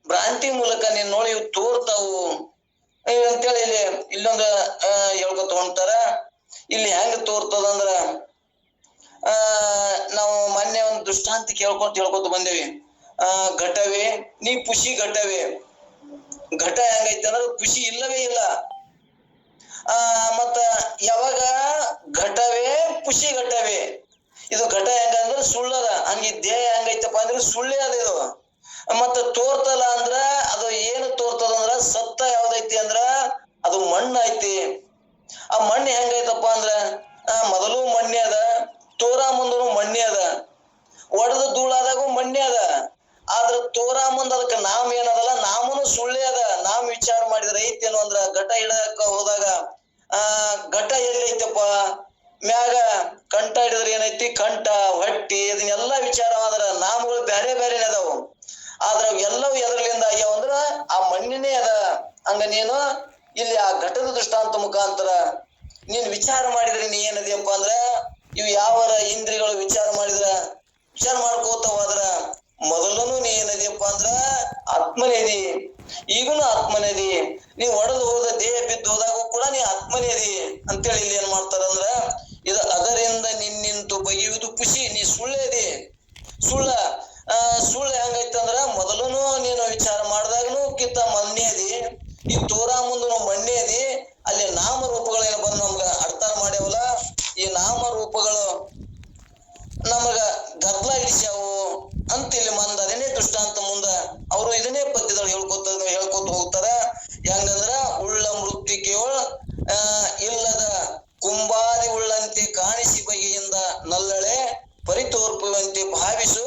ಭ್ರಾಂತಿ ಮೂಲಕ ನಿನ್ನೊಳು ಇವು ತೋರ್ತಾವು ಅಂತೇಳಿ ಇಲ್ಲೊಂದು ಹೇಳ್ಕೊತ ಹೊಂಟಾರ. ಇಲ್ಲಿ ಹೆಂಗ್ ತೋರ್ತದಂದ್ರ ನಾವು ಮೊನ್ನೆ ಒಂದು ದೃಷ್ಟಾಂತ ಹೇಳ್ಕೊತ ಬಂದೇವಿ. ಘಟವೇ ನೀ ಪುಷಿ ಘಟವೇ, ಘಟ ಹೆಂಗೈತೆ ಅಂದ್ರೆ ಪುಷಿ ಇಲ್ಲವೇ ಇಲ್ಲ. ಮತ್ತ ಯಾವಾಗ ಘಟವೇ ಪುಷಿ ಘಟವೇ, ಇದು ಘಟ ಹೆಂಗಂದ್ರೆ ಸುಳ್ಳದ. ಹಂಗೆ ದೇಹ ಹೆಂಗೈತಪ್ಪ ಅಂದ್ರೆ ಸುಳ್ಳೇ ಅದ ಇದು. ಮತ್ತ ತೋರ್ತಲ್ಲ ಅಂದ್ರ ಅದು ಏನು ತೋರ್ತದ ಅಂದ್ರ ಸತ್ತ ಯಾವ್ದೈತಿ ಅಂದ್ರ ಅದು ಮಣ್ಣು ಐತಿ. ಆ ಮಣ್ಣು ಹೆಂಗೈತಪ್ಪ ಅಂದ್ರ ಮೊದಲು ಮಣ್ಣೆ ಅದ, ತೋರಾ ಮುಂದನು ಮಣ್ಣೆ ಅದ, ಒಡೆದ ಧೂಳಾದಾಗೂ ಮಣ್ಣೆ ಅದ. ಆದ್ರ ತೋರಾ ಮುಂದ ಅದಕ್ಕೆ ನಾಮ ಏನದಲ್ಲ, ನಾಮನು ಸುಳ್ಳೇ ಅದ. ನಾಮ್ ವಿಚಾರ ಮಾಡಿದ್ರೆ ಐತೇನು ಅಂದ್ರ ಘಟ ಹಿಡಕ ಹೋದಾಗ ಘಟ ಎಲ್ಲಿ ಐತಪ್ಪ, ಮ್ಯಾಗ ಕಂಠ ಹಿಡಿದ್ರೆ ಏನೈತಿ, ಕಂಠ ಹೊಟ್ಟಿ ಇದನ್ನೆಲ್ಲ ವಿಚಾರವಾದ್ರ ನಾಮಗಳು ಬ್ಯಾರೆ ಬ್ಯಾರೆನೆ ಅದಾವು. ಆದ್ರ ಎಲ್ಲವೂ ಎದರ್ಲಿಂದ ಆಗ್ಯಾವ ಅಂದ್ರ ಆ ಮಣ್ಣಿನೇ ಅದ. ಹಂಗ ನೀನು ಇಲ್ಲಿ ಆ ಘಟದ ದೃಷ್ಟಾಂತ ಮುಖಾಂತರ ನೀನ್ ವಿಚಾರ ಮಾಡಿದ್ರೆ ನೀ ಏನದಿಯಪ್ಪ ಅಂದ್ರ ಇವು ಯಾವರ ಇಂದ್ರಿಯಗಳು ವಿಚಾರ ಮಾಡ್ಕೋತ ಹೋದ್ರ ಮೊದಲನು ನೀ ಏನದಿಯಪ್ಪ ಅಂದ್ರ ಆತ್ಮನೇದಿ, ಈಗನು ಆತ್ಮನೇದಿ. ನೀ ಒಡೆದು ಹೋದ ದೇಹ ಬಿದ್ದು ಹೋದಾಗ ಕೂಡ ನೀ ಆತ್ಮನೇದಿ ಅಂತೇಳಿ ಇಲ್ಲಿ ಏನ್ ಮಾಡ್ತಾರಂದ್ರ ಇದು ಅದರಿಂದ ನಿನ್ನಿಂತು ಬಗೆಯುವುದು ಖುಷಿ, ನೀ ಸುಳ್ಳೇದಿ. ಸುಳ್ಳು ಹೆಂಗೈತಂದ್ರ ಮೊದಲನು ನೀನು ವಿಚಾರ ಮಾಡಿದಾಗನು ಕಿತ್ತ ಮಣ್ಣೇದಿ, ಈ ತೋರಾ ಮುಂದನು ಮಣ್ಣೇದಿ. ಅಲ್ಲಿ ನಾಮ ರೂಪಗಳೇನು ಬಂದು ನಮ್ಗ ಅರ್ಥ ಮಾಡ್ಯಾವಲ್ಲ, ಈ ನಾಮ ರೂಪಗಳು ನಮಗ ಗದ್ದಲ ಇಡಿಸ್ಯಾವು ಅಂತ ಇಲ್ಲಿ ಮಂದ ಅದನ್ನೇ ದೃಷ್ಟಾಂತ ಮುಂದ ಅವರು ಇದನ್ನೇ ಪದ್ಯದಲ್ಲಿ ಹೇಳ್ಕೊತ ಹೋಗ್ತಾರ. ಹೆಂಗಂದ್ರ ಉಳ್ಳ ಮೃತ್ತಿಕೆಯೊಳ ಇಲ್ಲದ ಕುಂಬಾದಿ ಉಳ್ಳಂತೆ ಕಾಣಿಸಿ ಬಗೆಯಿಂದ ನಲ್ಲಳೆ ಪರಿತೋರ್ಪುವಂತೆ ಭಾವಿಸು,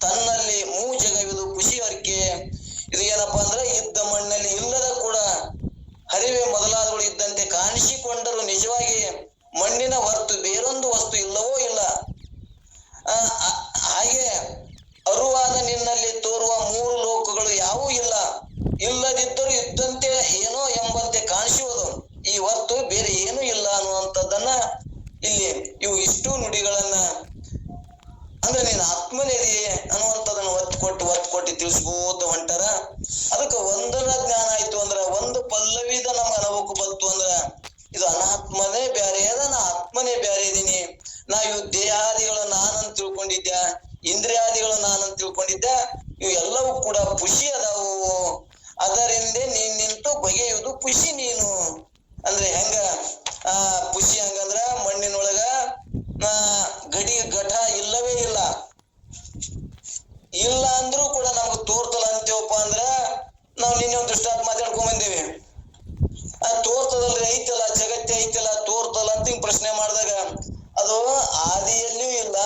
ತನ್ನಲ್ಲಿ ಮೂಜಗವಿದು ಖುಷಿ ಅರ್ಕೆ. ಇದು ಏನಪ್ಪಾ ಅಂದ್ರೆ ಇದ್ದ ಮಣ್ಣಲ್ಲಿ ಇಲ್ಲದ ಕೂಡ ಹರಿವೆ ಮೊದಲಾದಗಳು ಇದ್ದಂತೆ ಕಾಣಿಸಿಕೊಂಡರೂ ನಿಜವಾಗಿ ಮಣ್ಣಿನ ಹೊರತು ಬೇರೊಂದು ವಸ್ತು ಇಲ್ಲವೋ ಇಲ್ಲ. ಹಾಗೆ ಅರುವಾದ ನಿನ್ನಲ್ಲಿ ತೋರುವ 3 ಲೋಕಗಳು ಯಾವೂ ಇಲ್ಲ, ಇಲ್ಲದಿದ್ದರೂ ಇದ್ದಂತೆ ಏನೋ ಎಂಬಂತೆ ಕಾಣಿಸುವುದು, ಈ ಹೊರತು ಬೇರೆ ಏನೂ ಇಲ್ಲ ಅನ್ನುವಂಥದ್ದನ್ನ ಇಲ್ಲಿ ಇವು ಇಷ್ಟು ನುಡಿಗಳನ್ನ ಅಂದ್ರೆ ನೀನು ಆತ್ಮನೇದಿ ಅನ್ನುವಂಥದ್ದನ್ನ ಒತ್ತು ಕೊಟ್ಟು ತಿಳಿಸ್ಕೋತ ಹೊಂಟಾರ. ಅದಕ್ಕೆ ಒಂದರ ಜ್ಞಾನ ಆಯ್ತು ಅಂದ್ರ, ಒಂದು ಪಲ್ಲವಿದ ನಮ್ಗೆ ಅನುಭವಕ್ಕೆ ಬಂತು ಅಂದ್ರ ಇದು ಅನಾತ್ಮನೇ ಬ್ಯಾರೆ ಅದ, ನಾ ಆತ್ಮನೇ ಬ್ಯಾರೆ ಇದೀನಿ. ನಾ ಇವು ದೇಹಾದಿಗಳು ನಾನಂತ ತಿಳ್ಕೊಂಡಿದ್ದೆ, ಇಂದ್ರಿಯಾದಿಗಳು ನಾನಂತ ತಿಳ್ಕೊಂಡಿದ್ದೆ, ಇವು ಎಲ್ಲವೂ ಕೂಡ ಖುಷಿ ಅದಾವು. ಅದರಿಂದ ನೀನ್ ನಿಂತು ಬಗೆಯುವುದು ಖುಷಿ ನೀನು ಅಂದ್ರೆ ಹೆಂಗ? ಖುಷಿ ಹಂಗಂದ್ರ ಮಣ್ಣಿನೊಳಗ ಘಟ ಇಲ್ಲವೇ ಇಲ್ಲ, ಇಲ್ಲ ಅಂದ್ರೂ ಕೂಡ ನಮ್ಗೆ ತೋರ್ತಲ್ಲ ಅಂತೇವಪ್ಪ ಅಂದ್ರ ನಾವ್ ನಿನ್ನೆ ಒಂದು ದೃಷ್ಟಾಂತ ಮಾತಾಡ್ಕೊಂಡ್ ಬಂದೇವಿ. ತೋರ್ತದಲ್ರಿ, ಐತಲ್ಲ ಜಗತ್ತೇ ಐತಲ್ಲ ತೋರ್ತಲ್ಲ ಅಂತ ಹಿಂಗ್ ಪ್ರಶ್ನೆ ಮಾಡಿದಾಗ ಅದು ಆದಿಯಲ್ಲಿಯೂ ಇಲ್ಲ,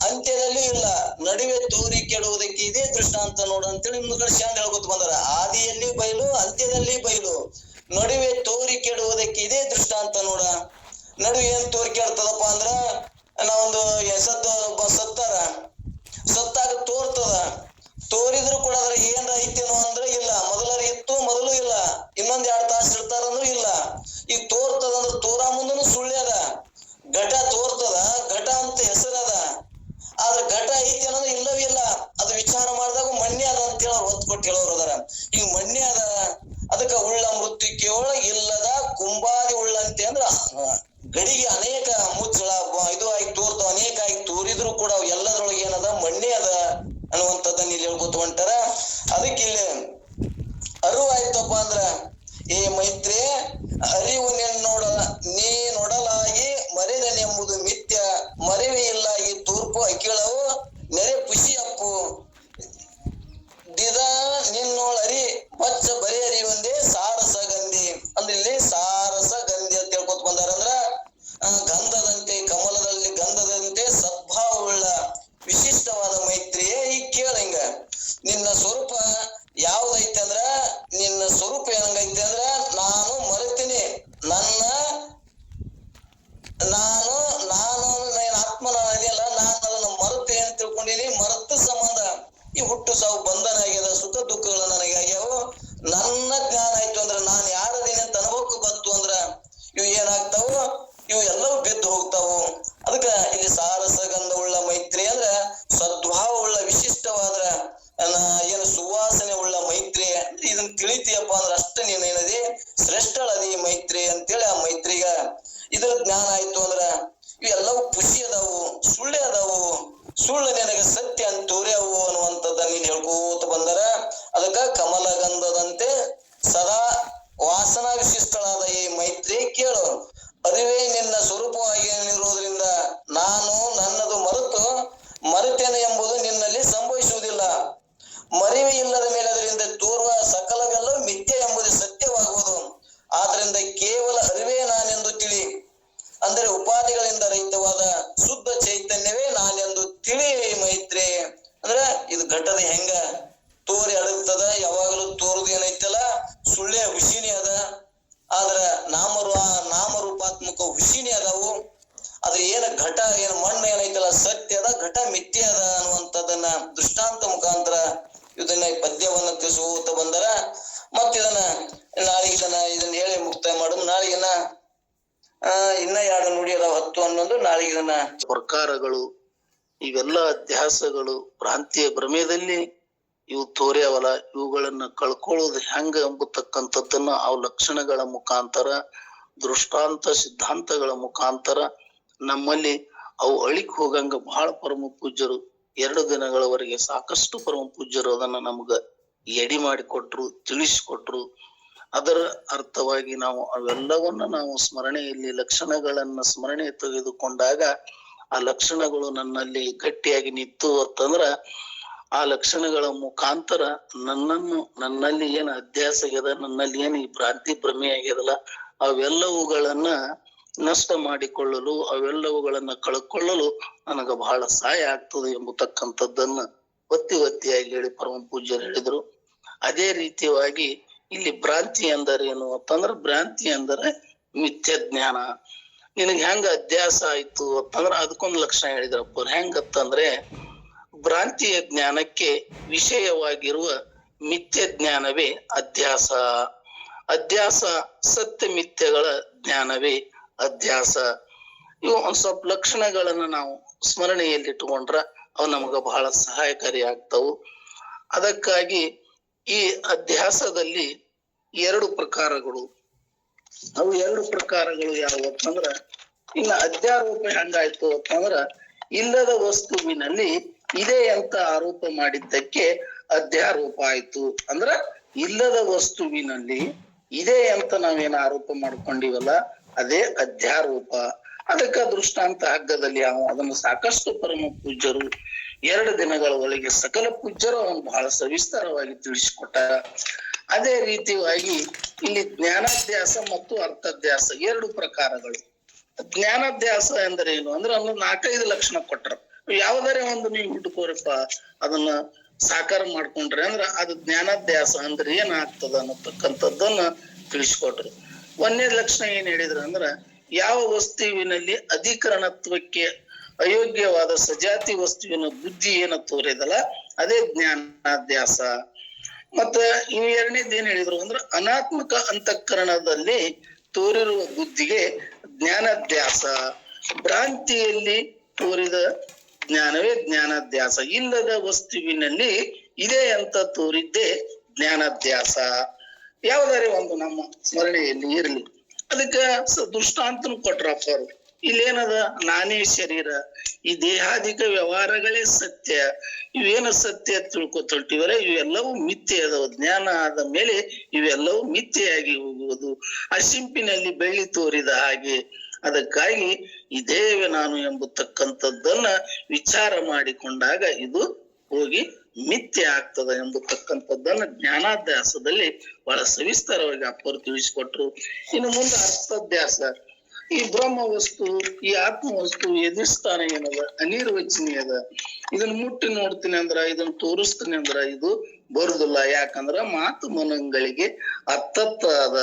ಅಂತ್ಯದಲ್ಲಿಯೂ ಇಲ್ಲ, ನಡುವೆ ತೋರಿ ಕೆಡುವುದಕ್ಕೆ ಇದೇ ದೃಷ್ಟಾಂತ ನೋಡು ಅಂತೇಳಿ ಮುಂದ್ಗಡೆ ಶಾಂತ ಹೇಳ್ಕೊತ ಬಂದಾರ. ಆದಿಯಲ್ಲಿ ಬಯಲು, ಅಂತ್ಯದಲ್ಲಿ ಬಯಲು, ನಡುವೆ ತೋರಿ ಕೆಡುವುದಕ್ಕೆ ಇದೇ ದೃಷ್ಟಾಂತ ನೋಡ. ನಡುವೆ ಏನ್ ತೋರಿ ಕೆಡ್ತದಪ್ಪ ಅಂದ್ರ, ನಾವೊಂದು ಸತ್ತಾರ, ಸತ್ತಾಗ ತೋರ್ತದ, ತೋರಿದ್ರು ಕೂಡ ಅದ್ರ ಏನ್ ಐತೇನೋ ಅಂದ್ರೆ ಇಲ್ಲ, ಮೊದಲರ ಇತ್ತು ಮೊದಲು ಇಲ್ಲ, ಇನ್ನೊಂದ್ 2 ತಾಸು ಇರ್ತಾರಂದ್ರು ಇಲ್ಲ. ಈಗ ತೋರ್ತದ ಅಂದ್ರೆ ತೋರ ಮುಂದನು ಸುಳ್ಳಿ ಅದ. ಘಟ ತೋರ್ತದ, ಘಟ ಅಂತ ಹೆಸರದ, ಆದ್ರೆ ಘಟ ಐತಿ ಅನ್ನೋದು ಇಲ್ಲವೇ ಇಲ್ಲ. ಅದು ವಿಚಾರ ಮಾಡಿದಾಗ ಮಣ್ಣೆ ಅದ ಅಂತ ಹೇಳಿ ಒತ್ತು ಕೊಟ್ಟು ಹೇಳೋರು ಅದಾರ. ಈಗ ಮಣ್ಣೆ ಅದ, ಅದಕ್ಕ ಉಳ್ಳ ಮೃತ್ಯುಕ್ಕೆ ಒಳಗ ಇಲ್ಲದ ಕುಂಬಾದಿ ಉಳ್ಳಂತೆ ಅಂದ್ರ ಗಡಿಗೆ ಅನೇಕ ಮುಚ್ಚಳ ಇದು ಆಗಿ ತೋರ್ತವ, ಅನೇಕ ಆಗಿ ತೋರಿದ್ರು ಕೂಡ ಎಲ್ಲದ್ರೊಳಗೆ ಏನದ ಮಣ್ಣೆ ಅದ ಅನ್ನುವಂಥದ್ದನ್ನ ಇಲ್ಲಿ ಹೇಳ್ಕೊತ ಹೊಂಟಾರ. ಅದಕ್ಕೆ ಇಲ್ಲಿ ಅರಿವಾಯ್ತಪ್ಪ ಅಂದ್ರ, ಏ ಮೈತ್ರಿ, ಅರಿವು ನೀನೊಡಲಾಗಿ ಮರೆದನೆಂಬುದು ಮಿಥ್ಯ, ಮರೆವೇ ಇಲ್ಲಾಗಿ ತೂರ್ಪು ಅಕಿಳವು ನೆರೆ ಪುಷಿ ಅಪ್ಪು ದಿದ ನಿನ್ನೋಳರಿ ಬಚ್ಚ ಬರೀ ಅರಿವಂದೇ ಸಾರಸ ಗಂಧಿ. ಅಂದ್ರೆ ಇಲ್ಲಿ ಸಾರಸ ಗಂಧಿ ಅಂತ ಹೇಳ್ಕೊತ ಬಂದಾರ. ಅಂದ್ರ ಗಂಧದಂತೆ, ಕಮಲದಲ್ಲಿ ಗಂಧದಂತೆ ಸದ್ಭಾವವುಳ್ಳ ವಿಶಿಷ್ಟವಾದ ಮೈತ್ರಿಯೇ, ಈಗ ಕೇಳಂಗ ನಿನ್ನ ಸ್ವರೂಪ ಯಾವ್ದೈತೆ ಅಂದ್ರ, ನಿನ್ನ ಸ್ವರೂಪ ಹೆಂಗೈತೆ ಅಂದ್ರ, ನಾನು ಮರೆತೀನಿ, ನಾನು ಆತ್ಮನ ಇದೆಯಲ್ಲ, ನಾನು ಅದನ್ನ ಮರೆತೆ ಅಂತ ತಿಳ್ಕೊಂಡಿನಿ. ಮರೆತ ಸಂಬಂಧ ಈ ಹುಟ್ಟು ಸಾವು ಬಂಧನ ಆಗ್ಯದ, ಸುಖ ದುಃಖಗಳು ನನಗೆ ಆಗ್ಯಾವ. ನನ್ನ ಜ್ಞಾನ ಆಯ್ತು ಅಂದ್ರ, ನಾನು ಯಾರದೇನೆ ಅಂತ ಅನುಭವಕ್ಕೆ ಬಂತು ಅಂದ್ರ ಇವು ಏನಾಗ್ತಾವ, ಇವು ಎಲ್ಲವೂ ಬಿದ್ದು ಹೋಗ್ತಾವು. ಅದಕ್ಕ ಇಲ್ಲಿ ಸಾರಸ ಗಂಧವುಳ್ಳ ಮೈತ್ರಿ ಅಂದ್ರ ಸದ್ಭಾವ ಉಳ್ಳ ವಿಶಿಷ್ಟವಾದ ಏನು ಸುವಾಸನೆ ಉಳ್ಳ ಮೈತ್ರಿ. ಇದನ್ನ ತಿಳಿತೀಯಪ್ಪ ಅಂದ್ರ ಅಷ್ಟ ನೀನ್ ಏನದಿ ಶ್ರೇಷ್ಠಳದಿ ಮೈತ್ರಿ ಅಂತೇಳಿ ಆ ಮೈತ್ರಿಗ ಇದ್ರ ಜ್ಞಾನ ಆಯ್ತು ಅಂದ್ರ ಇವೆಲ್ಲವೂ ಖುಷಿ ಅದಾವು, ಸುಳ್ಳೆ ಅದಾವು, ಸುಳ್ಳು ನಿನಗೆ ಸತ್ಯ ಅಂತ ತೋರ್ಯಾವು ಅನ್ನುವಂಥದ್ದನ್ನ ನೀನ್ ಹೇಳ್ಕೋತ ಬಂದಾರ. ಅದಕ್ಕ ಕಮಲ ಗಂಧದಂತೆ ಸದಾ ವಾಸನಾ ವಿಶಿಷ್ಟಳಾದ ಈ ಮೈತ್ರಿ ಕೇಳು. ಅರಿವೇ ನಿನ್ನ ಸ್ವರೂಪವಾಗಿ ಇರುವುದರಿಂದ ನಾನು ನನ್ನದು ಮರೆತೇನೆ ಎಂಬುದು ನಿನ್ನಲ್ಲಿ ಸಂಭವಿಸುವುದಿಲ್ಲ. ಮರಿವೆ ಇಲ್ಲದ ಮೇಲೆ ಅದರಿಂದ ತೋರುವ ಸಕಲವೆಲ್ಲವೂ ಮಿಥ್ಯೆ ಎಂಬುದು ಸತ್ಯವಾಗುವುದು. ಆದ್ರಿಂದ ಕೇವಲ ಅರಿವೇ ನಾನೆಂದು ತಿಳಿ, ಅಂದರೆ ಉಪಾಧಿಗಳಿಂದ ರಹಿತವಾದ ಶುದ್ಧ ಚೈತನ್ಯವೇ ನಾನೆಂದು ತಿಳಿ ಮೈತ್ರಿ. ಅಂದ್ರ ಇದು ಘಟದ ಹೆಂಗ ತೋರಿ ಅಡಗ್ತದ, ಯಾವಾಗಲೂ ತೋರುದು ಏನೈತಲ್ಲ ಸುಳ್ಳೆ ಹುಸಿನಿ ಅದ, ಆದ್ರ ನಾಮರೂಪಾತ್ಮಕ ಹುಸಿನಿ ಅದಾವು. ಅದ್ರ ಏನ ಘಟ ಏನ್ ಮಣ್ಣು ಏನೈತಲ್ಲ ಸತ್ಯ ಅದ, ಘಟ ಮಿಥ್ಯೆ ಅದ ಅನ್ನುವಂಥದ್ದನ್ನ ದೃಷ್ಟಾಂತ ಮುಖಾಂತರ ಇದನ್ನ ಪದ್ಯವನ್ನ ತಿಳಿಸುತ್ತ ಬಂದರ. ಮತ್ತ ನಾಳೆಗೆ ಇದನ್ನ ಹೇಳಿ ಮುಕ್ತಾಯ ಮಾಡುದು. ನಾಳೆಗಿನ ಇನ್ನ 2 ನುಡಿ ಅದಾವ, 10, 11. ನಾಳೆಗೆ ಇದನ್ನ ಪ್ರಕಾರಗಳು, ಇವೆಲ್ಲ ಅಧ್ಯಾಸಗಳು ಭ್ರಾಂತಿಯ ಭ್ರಮೆಯಲ್ಲಿ ಇವು ತೋರ್ಯಾವಲ್ಲ, ಇವುಗಳನ್ನ ಕಳ್ಕೊಳ್ಳೋದು ಹೆಂಗ ಎಂಬತಕ್ಕಂಥದ್ದನ್ನ ಅವು ಲಕ್ಷಣಗಳ ಮುಖಾಂತರ, ದೃಷ್ಟಾಂತ ಸಿದ್ಧಾಂತಗಳ ಮುಖಾಂತರ ನಮ್ಮಲ್ಲಿ ಅವು ಅಳಿಕ್ ಹೋಗಂಗ ಬಹಳ ಪರಮ ಪೂಜ್ಯರು 2 ದಿನಗಳವರೆಗೆ ಸಾಕಷ್ಟು ಪರಮ ಪೂಜ್ಯರು ಅದನ್ನ ನಮ್ಗ ಎಡಿ ಮಾಡಿಕೊಟ್ರು, ತಿಳಿಸಿಕೊಟ್ರು. ಅದರ ಅರ್ಥವಾಗಿ ನಾವು ಅವೆಲ್ಲವನ್ನ ನಾವು ಸ್ಮರಣೆಯಲ್ಲಿ ಲಕ್ಷಣಗಳನ್ನ ಸ್ಮರಣೆ ತೆಗೆದುಕೊಂಡಾಗ ಆ ಲಕ್ಷಣಗಳು ನನ್ನಲ್ಲಿ ಗಟ್ಟಿಯಾಗಿ ನಿಂತು ಅಂತಂದ್ರ ಆ ಲಕ್ಷಣಗಳ ಮುಖಾಂತರ ನನ್ನಲ್ಲಿ ಏನ್ ಅಧ್ಯಾಸ ಆಗ್ಯದ, ನನ್ನಲ್ಲಿ ಏನ್ ಈ ಭ್ರಾಂತಿ ಭ್ರಮೆ ಆಗ್ಯದಲ್ಲ, ಅವೆಲ್ಲವುಗಳನ್ನ ನಷ್ಟ ಮಾಡಿಕೊಳ್ಳಲು, ಅವೆಲ್ಲವುಗಳನ್ನ ಕಳ್ಕೊಳ್ಳಲು ನನಗ ಬಹಳ ಸಹಾಯ ಆಗ್ತದೆ ಎಂಬತಕ್ಕಂಥದ್ದನ್ನ ಒತ್ತಿಯಾಗಿ ಹೇಳಿ ಪರಮ ಪೂಜ್ಯರು ಹೇಳಿದ್ರು. ಅದೇ ರೀತಿಯಾಗಿ ಇಲ್ಲಿ ಭ್ರಾಂತಿ ಎಂದರೇನು ಅಂತಂದ್ರ, ಭ್ರಾಂತಿ ಅಂದರೆ ಮಿಥ್ಯ ಜ್ಞಾನ. ನಿನಗೆ ಹೆಂಗ ಅಧ್ಯಾಸ ಆಯ್ತು ಅಂತಂದ್ರ ಅದಕ್ಕೊಂದು ಲಕ್ಷಣ ಹೇಳಿದ್ರಪ್ಪ. ಹೆಂಗತ್ತಂದ್ರೆ ಭ್ರಾಂತಿಯ ಜ್ಞಾನಕ್ಕೆ ವಿಷಯವಾಗಿರುವ ಮಿಥ್ಯ ಜ್ಞಾನವೇ ಅಧ್ಯಾಸ. ಅಧ್ಯಾಸ ಸತ್ಯ ಮಿಥ್ಯಗಳ ಜ್ಞಾನವೇ ಅಧ್ಯಾಸ. ಇವು ಒಂದ್ ಸ್ವಲ್ಪ ಲಕ್ಷಣಗಳನ್ನ ನಾವು ಸ್ಮರಣೆಯಲ್ಲಿಟ್ಟುಕೊಂಡ್ರ ಅವು ನಮಗ ಬಹಳ ಸಹಾಯಕಾರಿ ಆಗ್ತಾವು. ಅದಕ್ಕಾಗಿ ಈ ಅಧ್ಯಾಸದಲ್ಲಿ 2 ಪ್ರಕಾರಗಳು. ಅವು 2 ಪ್ರಕಾರಗಳು ಯಾವುವು ಅಂತಂದ್ರ, ಇನ್ನ ಅಧ್ಯಾರೋಪ ಹೆಂಗಾಯ್ತು ಅಂತಂದ್ರ, ಇಲ್ಲದ ವಸ್ತುವಿನಲ್ಲಿ ಇದೆ ಅಂತ ಆರೋಪ ಮಾಡಿದ್ದಕ್ಕೆ ಅಧ್ಯಾರೋಪ ಆಯ್ತು. ಅಂದ್ರ ಇಲ್ಲದ ವಸ್ತುವಿನಲ್ಲಿ ಇದೆ ಅಂತ ನಾವೇನ ಆರೋಪ ಮಾಡ್ಕೊಂಡಿವಲ್ಲ ಅದೇ ಅಧ್ಯಾರೋಪ. ಅದಕ್ಕ ದೃಷ್ಟಾಂತ ಹಗ್ಗದಲ್ಲಿ ಅದನ್ನು ಸಾಕಷ್ಟು ಪರಮ ಪೂಜ್ಯರು 2 ದಿನಗಳ ಒಳಗೆ ಸಕಲ ಪೂಜ್ಯರು ಅವನು ಬಹಳ ಸವಿಸ್ತಾರವಾಗಿ ತಿಳಿಸಿಕೊಟ್ಟಾರ. ಅದೇ ರೀತಿಯಾಗಿ ಇಲ್ಲಿ ಜ್ಞಾನಾಧ್ಯಾಸ ಮತ್ತು ಅರ್ಥಾಧ್ಯಾಸ 2 ಪ್ರಕಾರಗಳು. ಜ್ಞಾನಾಧ್ಯಾಸ ಎಂದರೆ ಏನು ಅಂದ್ರೆ ಒಂದು 4-5 ಲಕ್ಷಣ ಕೊಟ್ರ. ಯಾವ್ದಾರೆ ಒಂದು ನೀವು ಹುಡುಕೋರಪ್ಪ ಅದನ್ನ ಸಾಕಾರ ಮಾಡ್ಕೊಂಡ್ರೆ ಅಂದ್ರ ಅದು ಜ್ಞಾನಾಧ್ಯಾಸ ಅಂದ್ರೆ ಏನಾಗ್ತದ ಅನ್ನತಕ್ಕಂಥದ್ದನ್ನ ತಿಳಿಸ್ಕೊಟ್ರು. 1ನೇ ಲಕ್ಷಣ ಏನ್ ಹೇಳಿದ್ರ ಅಂದ್ರ ಯಾವ ವಸ್ತುವಿನಲ್ಲಿ ಅಧಿಕರಣತ್ವಕ್ಕೆ ಅಯೋಗ್ಯವಾದ ಸಜಾತಿ ವಸ್ತುವಿನ ಬುದ್ಧಿ ಏನ ತೋರಿದಲ್ಲ ಅದೇ ಜ್ಞಾನಾಧ್ಯಾಸ. ಮತ್ತ ಇವ್ 2ನೇದ್ ಏನ್ ಹೇಳಿದ್ರು ಅಂದ್ರ ಅನಾತ್ಮಕ ಅಂತಃಕರಣದಲ್ಲಿ ತೋರಿರುವ ಬುದ್ಧಿಗೆ ಜ್ಞಾನಾಧ್ಯಾಸ. ಭ್ರಾಂತಿಯಲ್ಲಿ ತೋರಿದ ಜ್ಞಾನವೇ ಜ್ಞಾನಾಧ್ಯಾಸ. ಇಲ್ಲದ ವಸ್ತುವಿನಲ್ಲಿ ಇದೆ ಅಂತ ತೋರಿದ್ದೇ ಜ್ಞಾನಾಧ್ಯಾಸ. ಯಾವ್ದಾರೆ ಒಂದು ನಮ್ಮ ಸ್ಮರಣೆಯಲ್ಲಿ ಇರ್ಲಿ. ಅದಕ್ಕ ದೃಷ್ಟಾಂತನು ಕೊಟ್ರಪ್ಪ ಅವರು. ಇಲ್ಲೇನದ ನಾನೇ ಶರೀರ, ಈ ದೇಹಾದಿಕ ವ್ಯವಹಾರಗಳೇ ಸತ್ಯ, ಇವೇನ ಸತ್ಯ ತಿಳ್ಕೊತೊಟ್ಟಿವರೆ ಇವೆಲ್ಲವೂ ಮಿಥ್ಯೆ ಅದಾವ. ಜ್ಞಾನ ಆದ ಮೇಲೆ ಇವೆಲ್ಲವೂ ಮಿಥ್ಯೆಯಾಗಿ ಹೋಗುವುದು, ಆ ಶಿಂಪಿನಲ್ಲಿ ಬೆಳ್ಳಿ ತೋರಿದ ಹಾಗೆ. ಅದಕ್ಕಾಗಿ ಇದೇವೆ ನಾನು ಎಂಬತಕ್ಕಂಥದ್ದನ್ನ ವಿಚಾರ ಮಾಡಿಕೊಂಡಾಗ ಇದು ಹೋಗಿ ಮಿಥ್ಯೆ ಆಗ್ತದ ಎಂಬತಕ್ಕಂಥದ್ದನ್ನ ಜ್ಞಾನಾಧ್ಯಾಸದಲ್ಲಿ ಬಹಳ ಸವಿಸ್ತಾರವಾಗಿ ಅಪ್ಪರು ತಿಳಿಸಿಕೊಟ್ರು. ಇನ್ನು ಮುಂದೆ ಅರ್ಥಾಧ್ಯಾಸ. ಈ ಬ್ರಹ್ಮ ವಸ್ತು, ಈ ಆತ್ಮ ವಸ್ತು ಎದುರಿಸ್ತಾನ ಏನದ ಅನಿರ್ವಚನೀಯ ಅದ. ಇದನ್ನ ಮುಟ್ಟಿ ನೋಡ್ತೀನಿ ಅಂದ್ರ, ಇದನ್ನ ತೋರಿಸ್ತೀನಿ ಅಂದ್ರ ಇದು ಬರುದಿಲ್ಲ. ಯಾಕಂದ್ರ ಮಾತು ಮನಗಳಿಗೆ ಅರ್ಥತ್ವ ಅದ.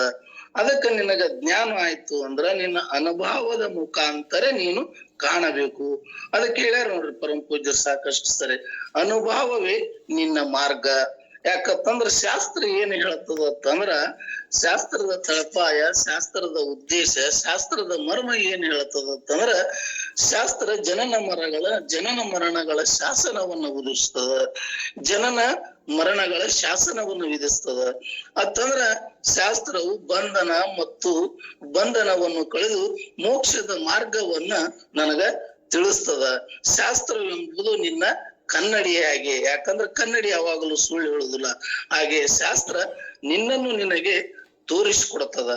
ಅದಕ್ಕ ನಿನಗ ಜ್ಞಾನ ಆಯ್ತು ಅಂದ್ರ ನಿನ್ನ ಅನುಭವದ ಮುಖಾಂತರ ನೀನು ಕಾಣಬೇಕು. ಅದಕ್ಕೆ ಹೇಳ್ಯಾರ ನೋಡ್ರಿ ಪರಮ ಪೂಜ್ಯರು ಸಾಕಷ್ಟು ಸರಿ, ಅನುಭವವೇ ನಿನ್ನ ಮಾರ್ಗ. ಯಾಕಂತಂದ್ರ ಶಾಸ್ತ್ರ ಏನ್ ಹೇಳ್ತದಂದ್ರ ಶಾಸ್ತ್ರದ ತಳಪಾಯ, ಶಾಸ್ತ್ರದ ಉದ್ದೇಶ, ಶಾಸ್ತ್ರದ ಮರ್ಮ ಏನ್ ಹೇಳ್ತದಂದ್ರ ಶಾಸ್ತ್ರ ಜನನ ಮರಣಗಳ ಶಾಸನವನ್ನು ವಿಧಿಸ್ತದ, ಜನನ ಮರಣಗಳ ಶಾಸನವನ್ನು ವಿಧಿಸ್ತದ. ಅಂತಂದ್ರ ಶಾಸ್ತ್ರವು ಬಂಧನ ಮತ್ತು ಬಂಧನವನ್ನು ಕಳೆದು ಮೋಕ್ಷದ ಮಾರ್ಗವನ್ನ ನನಗ ತಿಳಿಸ್ತದ. ಶಾಸ್ತ್ರ ಎಂಬುದು ನಿನ್ನ ಕನ್ನಡಿಯಾಗೆ. ಯಾಕಂದ್ರೆ ಕನ್ನಡಿ ಯಾವಾಗಲೂ ಸುಳ್ಳು ಹೇಳುದಿಲ್ಲ. ಹಾಗೆ ಶಾಸ್ತ್ರ ನಿನ್ನನ್ನು ನಿನಗೆ ತೋರಿಸಿಕೊಡ್ತದ.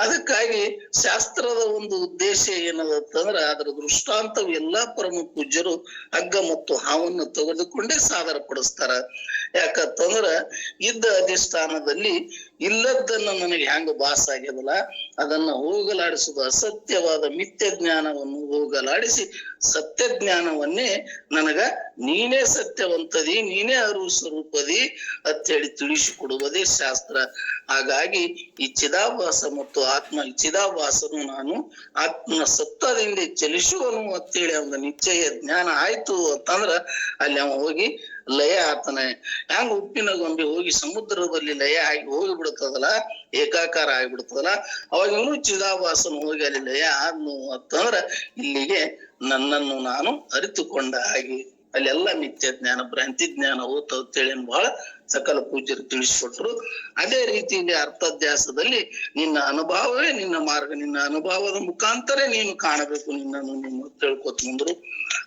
ಅದಕ್ಕಾಗಿ ಶಾಸ್ತ್ರದ ಒಂದು ಉದ್ದೇಶ ಏನದಂತಂದ್ರ ಅದರ ದೃಷ್ಟಾಂತವು ಎಲ್ಲಾ ಪರಮ ಪೂಜ್ಯರು ಹಗ್ಗ ಮತ್ತು ಹಾವನ್ನು ತೆಗೆದುಕೊಂಡೇ ಸಾದರ ಪಡಿಸ್ತಾರ. ಯಾಕಂತಂದ್ರ ಇದ್ದ ಅಧಿಷ್ಠಾನದಲ್ಲಿ ಇಲ್ಲದನ್ನ ನನಗೆ ಹೆಂಗ ಭಾಸ ಆಗ್ಯದಲ್ಲ ಅದನ್ನ ಹೋಗಲಾಡಿಸುವುದು, ಅಸತ್ಯವಾದ ಮಿಥ್ಯ ಜ್ಞಾನವನ್ನು ಹೋಗಲಾಡಿಸಿ ಸತ್ಯ ಜ್ಞಾನವನ್ನೇ ನನಗ ನೀನೇ ಸತ್ಯವಂತದಿ, ನೀನೇ ಅರಿವು ಸ್ವರೂಪದಿ ಅಂತೇಳಿ ತಿಳಿಸಿಕೊಡುವುದೇ ಶಾಸ್ತ್ರ. ಹಾಗಾಗಿ ಈ ಚಿದಾಭಾಸ ಮತ್ತು ಆತ್ಮ, ಈ ಚಿದಾಭಾಸನು ನಾನು ಆತ್ಮನ ಸತ್ತದಿಂದ ಚಲಿಸುವನು ಅಂತೇಳಿ ಅವನ ನಿಶ್ಚಯ ಜ್ಞಾನ ಆಯ್ತು ಅಂತಂದ್ರ ಅಲ್ಲಿ ಅವ ಹೋಗಿ ಲಯ ಆತನೆ. ಹೆಂಗ ಉಪ್ಪಿನ ಗೊಂಬೆ ಹೋಗಿ ಸಮುದ್ರದಲ್ಲಿ ಲಯ ಆಗಿ ಹೋಗಿ ಬಿಡ್ತದಲ್ಲ, ಏಕಾಕಾರ ಆಗಿಬಿಡ್ತದಲ್ಲ, ಅವಾಗ ಇನ್ನೂ ಚಿದಾಭಾಸನು ಹೋಗಿ ಅಲ್ಲಿ ಲಯ ಆದ್ನು ಅಂತಂದ್ರ ಇಲ್ಲಿಗೆ ನನ್ನನ್ನು ನಾನು ಅರಿತುಕೊಂಡ ಹಾಗೆ. ಅಲ್ಲೆಲ್ಲ ನಿತ್ಯ ಜ್ಞಾನ, ಭ್ರಾಂತಿ ಜ್ಞಾನ ಹೋತೇಳಿ ಬಹಳ ಸಕಲ ಪೂಜ್ಯರು ತಿಳಿಸಿಕೊಟ್ರು. ಅದೇ ರೀತಿಯಲ್ಲಿ ಅರ್ಥಾಧ್ಯಾಸದಲ್ಲಿ ನಿನ್ನ ಅನುಭವವೇ ನಿನ್ನ ಮಾರ್ಗ, ನಿನ್ನ ಅನುಭವದ ಮುಖಾಂತರ ನೀನು ಕಾಣಬೇಕು ನಿನ್ನನ್ನು ನೀನು ತಿಳ್ಕೊತ ಮುಂದ್ರು.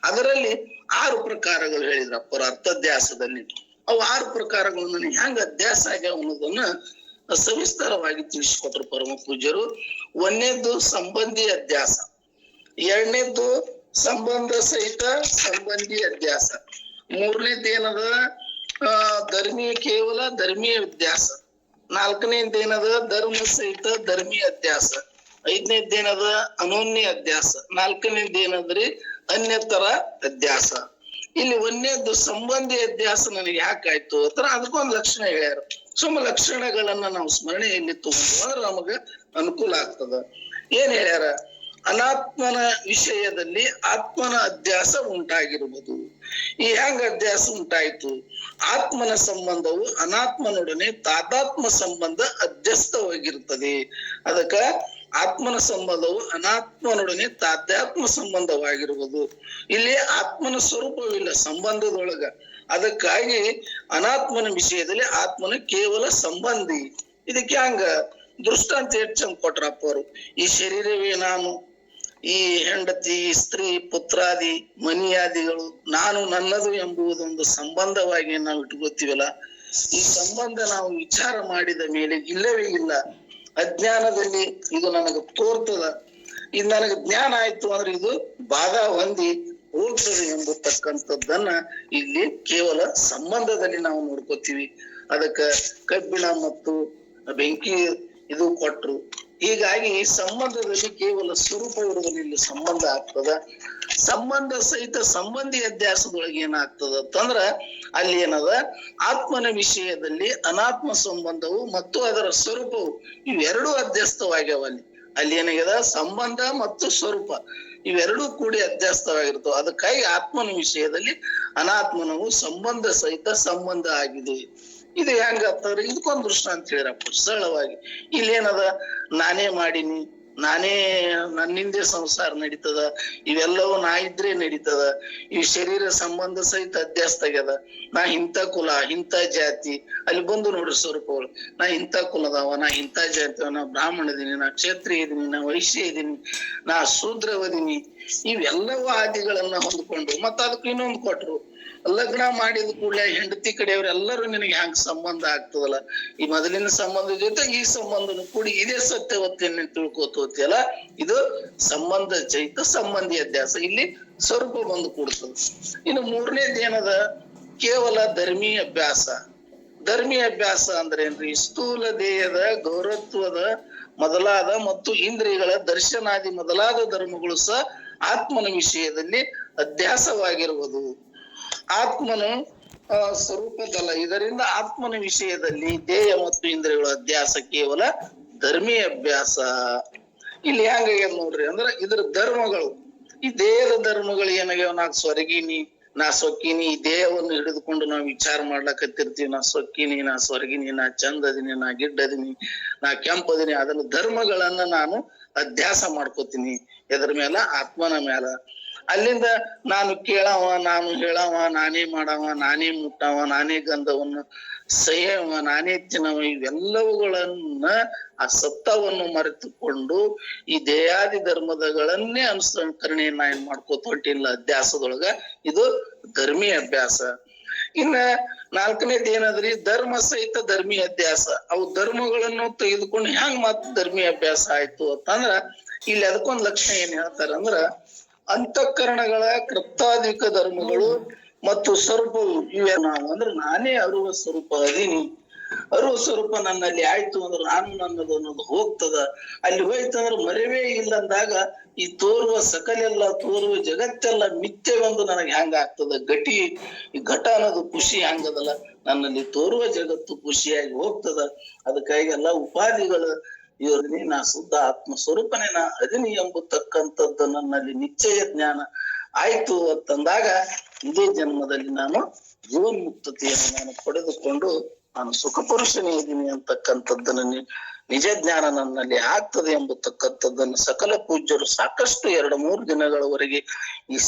ಅದರಲ್ಲಿ 6 ಪ್ರಕಾರಗಳು ಹೇಳಿದ್ರ ಅಪ್ಪರ ಅರ್ಥಾಧ್ಯಾಸದಲ್ಲಿ. ಅವು 6 ಪ್ರಕಾರಗಳು ನನಗೆ ಹೆಂಗ ಅಧ್ಯಾಸ ಆಗ್ಯಾವ ಅನ್ನೋದನ್ನ ಸವಿಸ್ತಾರವಾಗಿ ತಿಳಿಸಿಕೊಟ್ರು ಪರಮ ಪೂಜ್ಯರು. 1ನೇದ್ದು ಸಂಬಂಧಿ ಅಧ್ಯಾಸ, 2ನೇದ್ದು ಸಂಬಂಧ ಸಹಿತ ಸಂಬಂಧಿ ಅಧ್ಯಾಸ, 3ನೇದ್ದು ಏನದ ಕೇವಲ ಧರ್ಮೀಯ ಅಧ್ಯಾಸ, 4ನೇದ್ದು ಏನದ ಧರ್ಮ ಸಹಿತ ಧರ್ಮೀಯ ಅಧ್ಯಾಸ, 5ನೇದ್ದು ಏನದ ಅನೋನ್ಯ ಅಧ್ಯಾಸ, 4ನೇದ್ದು ಏನದ್ರಿ ಅನ್ಯತರ ಅಧ್ಯಾಸ. ಇಲ್ಲಿ 1ನೇದ್ದು ಸಂಬಂಧಿ ಅಧ್ಯಾಸ ನನಗೆ ಯಾಕಾಯ್ತು ಅಥವಾ ಅದಕ್ಕೊಂದು ಲಕ್ಷಣ ಹೇಳ್ಯಾರ. ಲಕ್ಷಣಗಳನ್ನ ನಾವು ಸ್ಮರಣೆಯಲ್ಲಿ ತಗೊಂಡ್ರೆ ನಮಗ ಅನುಕೂಲ ಆಗ್ತದ. ಏನ್ ಹೇಳ್ಯಾರ? ಅನಾತ್ಮನ ವಿಷಯದಲ್ಲಿ ಆತ್ಮನ ಅಧ್ಯಾಸ ಉಂಟಾಗಿರುವುದು. ಈ ಹೆಂಗ ಅಧ್ಯಾಸ ಉಂಟಾಯ್ತು? ಆತ್ಮನ ಸಂಬಂಧವು ಅನಾತ್ಮನೊಡನೆ ತಾದಾತ್ಮ ಸಂಬಂಧ ಅಧ್ಯಸ್ಥವಾಗಿರುತ್ತದೆ. ಅದಕ್ಕ ಆತ್ಮನ ಸಂಬಂಧವು ಅನಾತ್ಮನೊಡನೆ ತಾದಾತ್ಮ ಸಂಬಂಧವಾಗಿರುವುದು. ಇಲ್ಲಿ ಆತ್ಮನ ಸ್ವರೂಪವಿಲ್ಲ ಸಂಬಂಧದೊಳಗ. ಅದಕ್ಕಾಗಿ ಅನಾತ್ಮನ ವಿಷಯದಲ್ಲಿ ಆತ್ಮನ ಕೇವಲ ಸಂಬಂಧಿ. ಇದಕ್ಕೆ ಹಂಗ ದೃಷ್ಟಾಂತ ಹೆಚ್ಚಂಗ್ ಕೊಟ್ರಪ್ಪ ಅವರು. ಈ ಶರೀರವೇ ನಾನು, ಈ ಹೆಂಡತಿ, ಸ್ತ್ರೀ, ಪುತ್ರಾದಿ, ಮನಿಯಾದಿಗಳು ನಾನು ನನ್ನದು ಎಂಬುದೊಂದು ಸಂಬಂಧವಾಗಿ ನಾವು ಇಟ್ಕೋತೀವಲ್ಲ, ಈ ಸಂಬಂಧ ನಾವು ವಿಚಾರ ಮಾಡಿದ ಮೇಲೆ ಇಲ್ಲವೇ ಇಲ್ಲ. ಅಜ್ಞಾನದಲ್ಲಿ ಇದು ನನಗೆ ತೋರ್ತದ, ಇದು ನನಗೆ ಜ್ಞಾನ ಆಯ್ತು ಅಂದ್ರೆ ಇದು ಬಾಧಾ ಹೊಂದಿ ಹೋಗ್ತದೆ ಎಂಬತಕ್ಕಂಥದ್ದನ್ನ ಇಲ್ಲಿ ಕೇವಲ ಸಂಬಂಧದಲ್ಲಿ ನಾವು ನೋಡ್ಕೋತೀವಿ. ಅದಕ್ಕ ಕಬ್ಬಿಣ ಮತ್ತು ಬೆಂಕಿ ಇದು ಕೊಟ್ರು. ಹೀಗಾಗಿ ಸಂಬಂಧದಲ್ಲಿ ಕೇವಲ ಸ್ವರೂಪ ಇರುವುದಿಲ್ಲ, ಇಲ್ಲಿ ಸಂಬಂಧ ಆಗ್ತದ. ಸಂಬಂಧ ಸಹಿತ ಸಂಬಂಧಿ ಅಧ್ಯಾಸದೊಳಗೆ ಏನಾಗ್ತದ ಅಂತಂದ್ರ ಅಲ್ಲಿ ಏನದ, ಆತ್ಮನ ವಿಷಯದಲ್ಲಿ ಅನಾತ್ಮ ಸಂಬಂಧವು ಮತ್ತು ಅದರ ಸ್ವರೂಪವು ಇವೆರಡೂ ಅಧ್ಯಸ್ತವಾಗ್ಯಾವ. ಅಲ್ಲಿ ಏನಾಗ್ಯದ, ಸಂಬಂಧ ಮತ್ತು ಸ್ವರೂಪ ಇವೆರಡೂ ಕೂಡಿ ಅಧ್ಯಾಸ್ತವಾಗಿರ್ತವೆ. ಅದಕ್ಕಾಗಿ ಆತ್ಮನ ವಿಷಯದಲ್ಲಿ ಅನಾತ್ಮನವು ಸಂಬಂಧ ಸಹಿತ ಸಂಬಂಧ ಆಗಿದೆ. ಇದು ಹೆಂಗ ಆಗ್ತದ್ರಿ? ಇದಕ್ಕೊಂದು ದೃಷ್ಟಾಂತ ಹೇಳಿರಪ್ಪ ಸರಳವಾಗಿ. ಇಲ್ಲೇನದ, ನಾನೇ ಮಾಡೀನಿ, ನಾನೇ ನನ್ನಿಂದೆ ಸಂಸಾರ ನಡೀತದ, ಇವೆಲ್ಲವೂ ನಾ ಇದ್ರೆ ನಡೀತದ, ಇವ್ ಶರೀರ ಸಂಬಂಧ ಸಹಿತ ಅಧ್ಯಾಸ್ತ ಆಗ್ಯದ. ನಾ ಇಂಥ ಕುಲ, ಇಂಥ ಜಾತಿ, ಅಲ್ಲಿ ಬಂದು ನೋಡ್ರಿ ಸ್ವರೂಪಗಳು. ನಾ ಇಂಥ ಕುಲದವ, ನಾ ಇಂಥ ಜಾತಿವ, ನಾ ಬ್ರಾಹ್ಮಣ ಇದೀನಿ, ನಾ ಕ್ಷತ್ರಿಯ ಇದೀನಿ, ನಾ ವೈಶ್ಯ ಇದೀನಿ, ನಾ ಶೂದ್ರವದೀನಿ, ಇವೆಲ್ಲವೂ ಆದಿಗಳನ್ನ ಹೊಂದ್ಕೊಂಡು ಮತ್ತ ಅದಕ್ಕೆ ಇನ್ನೊಂದು ಕೊಟ್ರು, ಲಗ್ನ ಮಾಡಿದ ಕೂಡಲೇ ಹೆಂಡತಿ ಕಡೆಯವ್ರೆಲ್ಲರೂ ನಿನಗೆ ಹ್ಯಾಂಗ ಸಂಬಂಧ ಆಗ್ತದಲ್ಲ, ಈ ಮೊದಲಿನ ಸಂಬಂಧ ಜೊತೆ ಈ ಸಂಬಂಧನು ಕೂಡಿ ಇದೇ ಸತ್ಯವತ್ತೇನೆ ತಿಳ್ಕೋತೋತಿಯಲ್ಲ, ಇದು ಸಂಬಂಧ ಚೈತ ಸಂಬಂಧಿ ಅಧ್ಯಾಸ. ಇಲ್ಲಿ ಸ್ವರೂಪ ಬಂದು ಕೂಡ್ತದ. ಇನ್ನು ಮೂರನೇದ್ ಏನದ, ಕೇವಲ ಧರ್ಮೀಯ ಅಭ್ಯಾಸ. ಧರ್ಮೀಯ ಅಭ್ಯಾಸ ಅಂದ್ರೆ ಏನ್ರಿ? ಸ್ಥೂಲ ದೇಹದ ಗೌರವತ್ವದ ಮೊದಲಾದ ಮತ್ತು ಇಂದ್ರಿಯಗಳ ದರ್ಶನಾದಿ ಮೊದಲಾದ ಧರ್ಮಗಳು ಸಹ ಆತ್ಮನ ವಿಷಯದಲ್ಲಿ ಅಧ್ಯಾಸವಾಗಿರುವುದು. ಆತ್ಮನು ಸ್ವರೂಪದಲ್ಲ. ಇದರಿಂದ ಆತ್ಮನ ವಿಷಯದಲ್ಲಿ ದೇಹ ಮತ್ತು ಇಂದ್ರಿಯಗಳ ಅಧ್ಯಾಸ ಕೇವಲ ಧರ್ಮೀಯ ಅಭ್ಯಾಸ. ಇಲ್ಲಿ ಹೆಂಗಾಗ್ಯದ ನೋಡ್ರಿ ಅಂದ್ರ, ಇದ್ರ ಧರ್ಮಗಳು, ಈ ದೇಹದ ಧರ್ಮಗಳು ಏನಾಗ್ಯಾವ, ನಾ ಸ್ವರ್ಗಿನಿ, ನಾ ಸೊಕ್ಕಿನಿ, ಈ ದೇಹವನ್ನು ಹಿಡಿದುಕೊಂಡು ನಾವು ವಿಚಾರ ಮಾಡ್ಲಕತ್ತಿರ್ತೀವಿ. ನಾ ಸೊಕ್ಕಿನಿ, ನಾ ಸ್ವರ್ಗಿನಿ, ನಾ ಚಂದದಿನಿ, ನಾ ಗಿಡ್ಡದಿನಿ, ನಾ ಕೆಂಪದಿನಿ. ಅದನ್ನ ಧರ್ಮಗಳನ್ನ ನಾನು ಅಧ್ಯಾಸ ಮಾಡ್ಕೋತೀನಿ. ಎದ್ರ ಮೇಲ? ಆತ್ಮನ ಮೇಲ. ಅಲ್ಲಿಂದ ನಾನು ಕೇಳವ, ನಾನು ಹೇಳವ, ನಾನೇ ಮಾಡವ, ನಾನೇ ಮುಟ್ಟವ, ನಾನೇ ಗಂಧವನ್ನು ಸಹ್ಯವ, ನಾನೇ ತಿನ್ನವ, ಇವೆಲ್ಲವುಗಳನ್ನ ಆ ಸತ್ತವನ್ನು ಮರೆತುಕೊಂಡು ಈ ದೇಹಾದಿ ಧರ್ಮಗಳನ್ನೇ ಅನುಸರಣೆಯನ್ನ ಏನ್ ಮಾಡ್ಕೋತ ಹೊಂಟಿಲ್ಲ ಅಧ್ಯಾಸದೊಳಗ. ಇದು ಧರ್ಮೀಯ ಅಭ್ಯಾಸ. ಇನ್ನ ನಾಲ್ಕನೇದ್ ಏನದ್ರಿ? ಧರ್ಮ ಸಹಿತ ಧರ್ಮೀಯ ಅಧ್ಯಾಸ. ಅವು ಧರ್ಮಗಳನ್ನು ತೆಗೆದುಕೊಂಡು ಹೆಂಗ್ ಮತ್ ಧರ್ಮೀಯ ಅಭ್ಯಾಸ ಆಯ್ತು ಅಂತಂದ್ರ, ಇಲ್ಲಿ ಅದಕ್ಕೊಂದ್ ಲಕ್ಷಣ ಏನ್ ಹೇಳ್ತಾರ ಅಂದ್ರ, ಅಂತಃಕರಣಗಳ ಕೃಪ್ತಾಧಿಕ ಧರ್ಮಗಳು ಮತ್ತು ಸ್ವರೂಪವು ಇವೆ. ನಾವು ಅಂದ್ರೆ ನಾನೇ ಅರುವ ಸ್ವರೂಪ ಅದೀನಿ, ಅರುವ ಸ್ವರೂಪ ನನ್ನಲ್ಲಿ ಆಯ್ತು ಅಂದ್ರೆ ನಾನು ನನ್ನದು ಅನ್ನೋದು ಹೋಗ್ತದ. ಅಲ್ಲಿ ಹೋಯ್ತಂದ್ರೆ ಮರೆವೇ ಇಲ್ಲ ಅಂದಾಗ ಈ ತೋರುವ ಸಕಲೆಲ್ಲ, ತೋರುವ ಜಗತ್ತೆಲ್ಲ ಮಿಥ್ಯವೆಂದು ನನಗೆ ಹೆಂಗ ಆಗ್ತದ? ಗಟಿ, ಈ ಘಟ ಅನ್ನೋದು ಖುಷಿ ಹಂಗದಲ್ಲ, ನನ್ನಲ್ಲಿ ತೋರುವ ಜಗತ್ತು ಖುಷಿಯಾಗಿ ಹೋಗ್ತದ. ಅದಕ್ಕಾಗಿ ಎಲ್ಲ ಉಪಾಧಿಗಳು ಇವ್ರನಿ, ನಾ ಶುದ್ಧ ಆತ್ಮ ಸ್ವರೂಪನೇ ನಾ ಅದಿನಿ ಎಂಬತಕ್ಕಂಥದ್ದು ನನ್ನಲ್ಲಿ ನಿಶ್ಚಯ ಜ್ಞಾನ ಆಯ್ತು ಅಂತಂದಾಗ, ಇದೇ ಜನ್ಮದಲ್ಲಿ ನಾನು ಜೀವನ್ಮುಕ್ತತೆಯನ್ನು ನಾನು ಪಡೆದುಕೊಂಡು ನಾನು ಸುಖ ಪುರುಷನೇ ಇದ್ದೀನಿ ಅಂತಕ್ಕಂಥದ್ದನ್ನ ನಿಜ ಜ್ಞಾನ ನನ್ನಲ್ಲಿ ಆಗ್ತದೆ ಎಂಬತಕ್ಕಂಥದ್ದನ್ನು ಸಕಲ ಪೂಜ್ಯರು ಸಾಕಷ್ಟು 2-3 ದಿನಗಳವರೆಗೆ ಈ